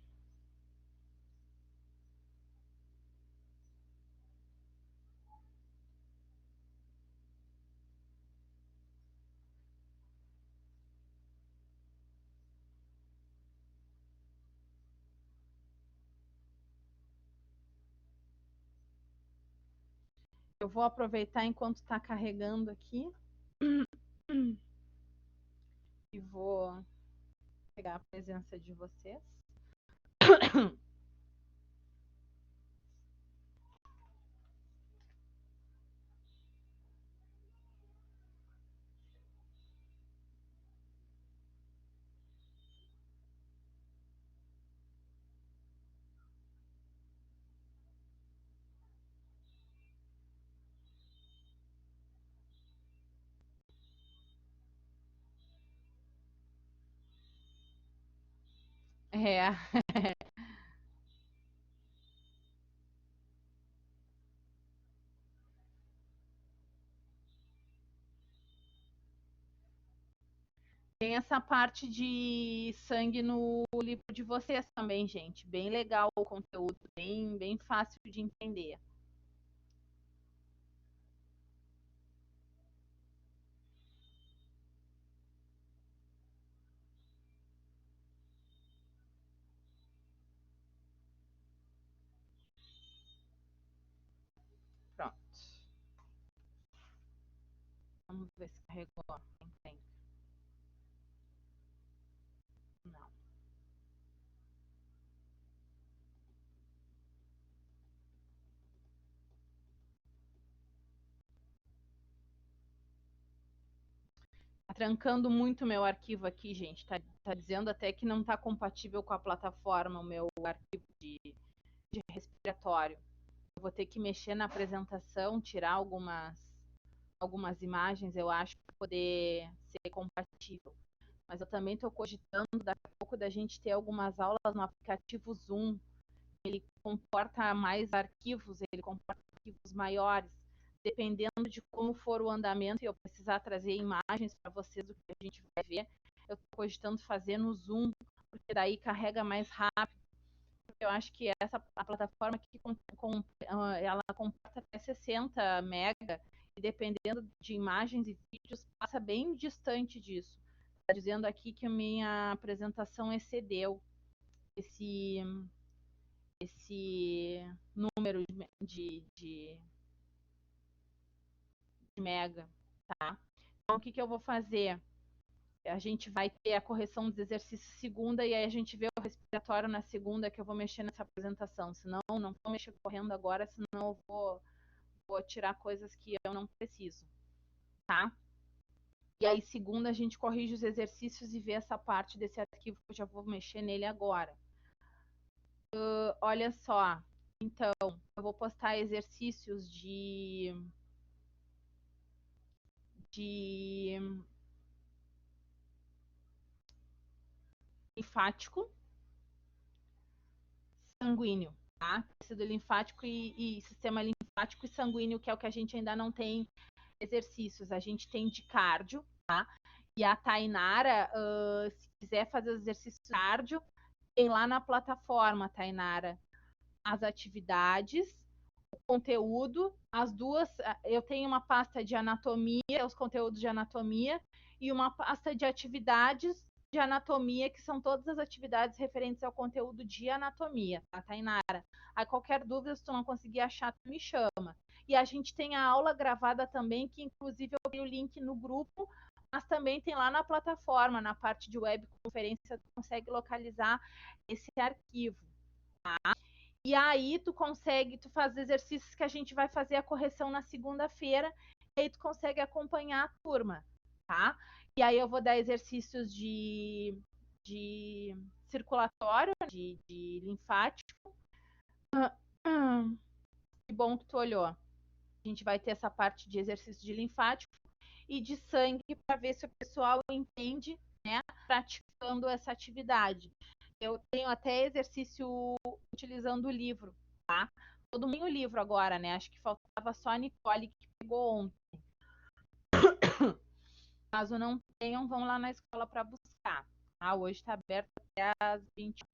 Eu vou aproveitar enquanto está carregando aqui e vou pegar a presença de vocês. É. Tem essa parte de sangue no livro de vocês também, gente. Bem legal o conteúdo, bem fácil de entender. Pronto. Vamos ver se carregou. Tem. Não. Tá trancando muito o meu arquivo aqui, gente. Tá dizendo até que não tá compatível com a plataforma o meu arquivo de respiratório. Eu vou ter que mexer na apresentação, tirar algumas imagens, eu acho, para poder ser compatível. Mas eu também estou cogitando daqui a pouco da gente ter algumas aulas no aplicativo Zoom. Ele comporta mais arquivos, ele comporta arquivos maiores. Dependendo de como for o andamento e eu precisar trazer imagens para vocês do que a gente vai ver, eu estou cogitando fazer no Zoom, porque daí carrega mais rápido. Eu acho que a plataforma aqui ela comporta até 60 mega e dependendo de imagens e vídeos passa bem distante disso. Está dizendo aqui que a minha apresentação excedeu esse número de mega, tá? Então o que eu vou fazer? A gente vai ter a correção dos exercícios segunda e aí a gente vê o respiratório na segunda que eu vou mexer nessa apresentação. Senão, não vou mexer correndo agora, senão eu vou tirar coisas que eu não preciso, tá? E aí segunda a gente corrige os exercícios e vê essa parte desse arquivo que eu já vou mexer nele agora. Olha só, então, eu vou postar exercícios de linfático, sanguíneo, tá? Tecido linfático e sistema linfático e sanguíneo, que é o que a gente ainda não tem exercícios. A gente tem de cardio, tá? E a Tainara, se quiser fazer os exercícios de cardio, tem lá na plataforma, Tainara, as atividades, o conteúdo, as duas. Eu tenho uma pasta de anatomia, os conteúdos de anatomia, e uma pasta de atividades de anatomia, que são todas as atividades referentes ao conteúdo de anatomia, tá, Tainara? Aí qualquer dúvida, se tu não conseguir achar, tu me chama. E a gente tem a aula gravada também, que inclusive eu dei o link no grupo, mas também tem lá na plataforma, na parte de webconferência, tu consegue localizar esse arquivo, tá? E aí tu faz exercícios que a gente vai fazer a correção na segunda-feira, e aí tu consegue acompanhar a turma, tá? E aí eu vou dar exercícios de circulatório, de linfático. Que bom que tu olhou. A gente vai ter essa parte de exercício de linfático e de sangue para ver se o pessoal entende, né, praticando essa atividade. Eu tenho até exercício utilizando o livro, tá? Todo mundo tem o livro agora, né? Acho que faltava só a Nicole que pegou ontem. Caso não tenham, vão lá na escola para buscar. Ah, hoje está aberto até às 20.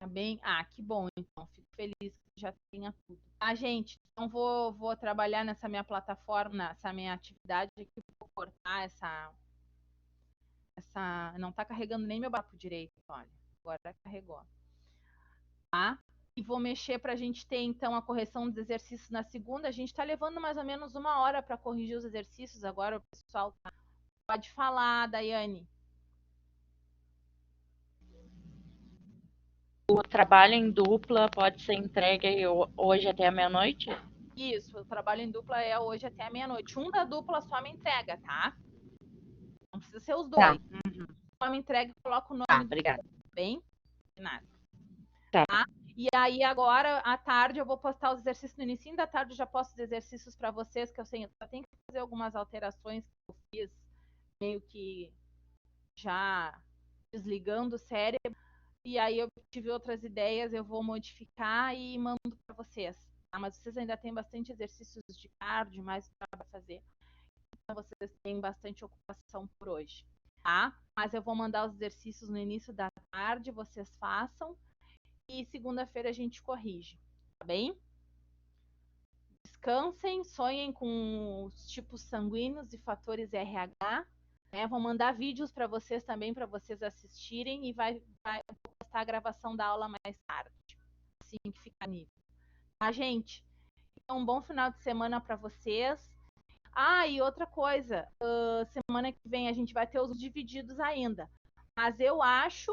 Tá bem? Ah, que bom, então. Fico feliz que já tenha tudo. Ah, gente, então vou trabalhar nessa minha plataforma, nessa minha atividade aqui. Vou cortar essa. Não tá carregando nem meu papo direito, olha. Agora carregou. Tá? E vou mexer para a gente ter, então, a correção dos exercícios na segunda. A gente está levando mais ou menos 1 hora para corrigir os exercícios. Agora o pessoal tá... Pode falar, Daiane.
O trabalho em dupla pode ser entregue hoje até a meia-noite?
Isso, o trabalho em dupla é hoje até a meia-noite. Um da dupla só me entrega, tá? Não precisa ser os dois.
Tá. Uhum.
Só me entrega e coloca o nome.
Tá, obrigada.
Bem? De nada.
Tá.
E aí agora, à tarde, eu vou postar os exercícios. No início da tarde eu já posto os exercícios para vocês, que eu tenho que fazer algumas alterações que eu fiz, meio que já desligando o cérebro. E aí eu tive outras ideias, eu vou modificar e mando para vocês. Tá? Mas vocês ainda têm bastante exercícios de cardio, mais para fazer. Então vocês têm bastante ocupação por hoje, tá? Mas eu vou mandar os exercícios no início da tarde, vocês façam. E segunda-feira a gente corrige, tá bem? Descansem, sonhem com os tipos sanguíneos e fatores RH. Né? Vou mandar vídeos para vocês também, para vocês assistirem, e vai postar a gravação da aula mais tarde, assim que ficar nível. Tá, gente? Então, um bom final de semana para vocês. Ah, e outra coisa, semana que vem a gente vai ter os divididos ainda. Mas eu acho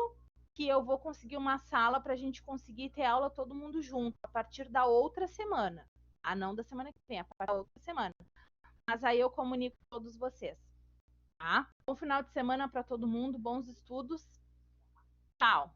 que eu vou conseguir uma sala para a gente conseguir ter aula todo mundo junto a partir da outra semana. Ah, não da semana que vem, a partir da outra semana. Mas aí eu comunico todos vocês. Tá? Bom final de semana para todo mundo, bons estudos. Tchau.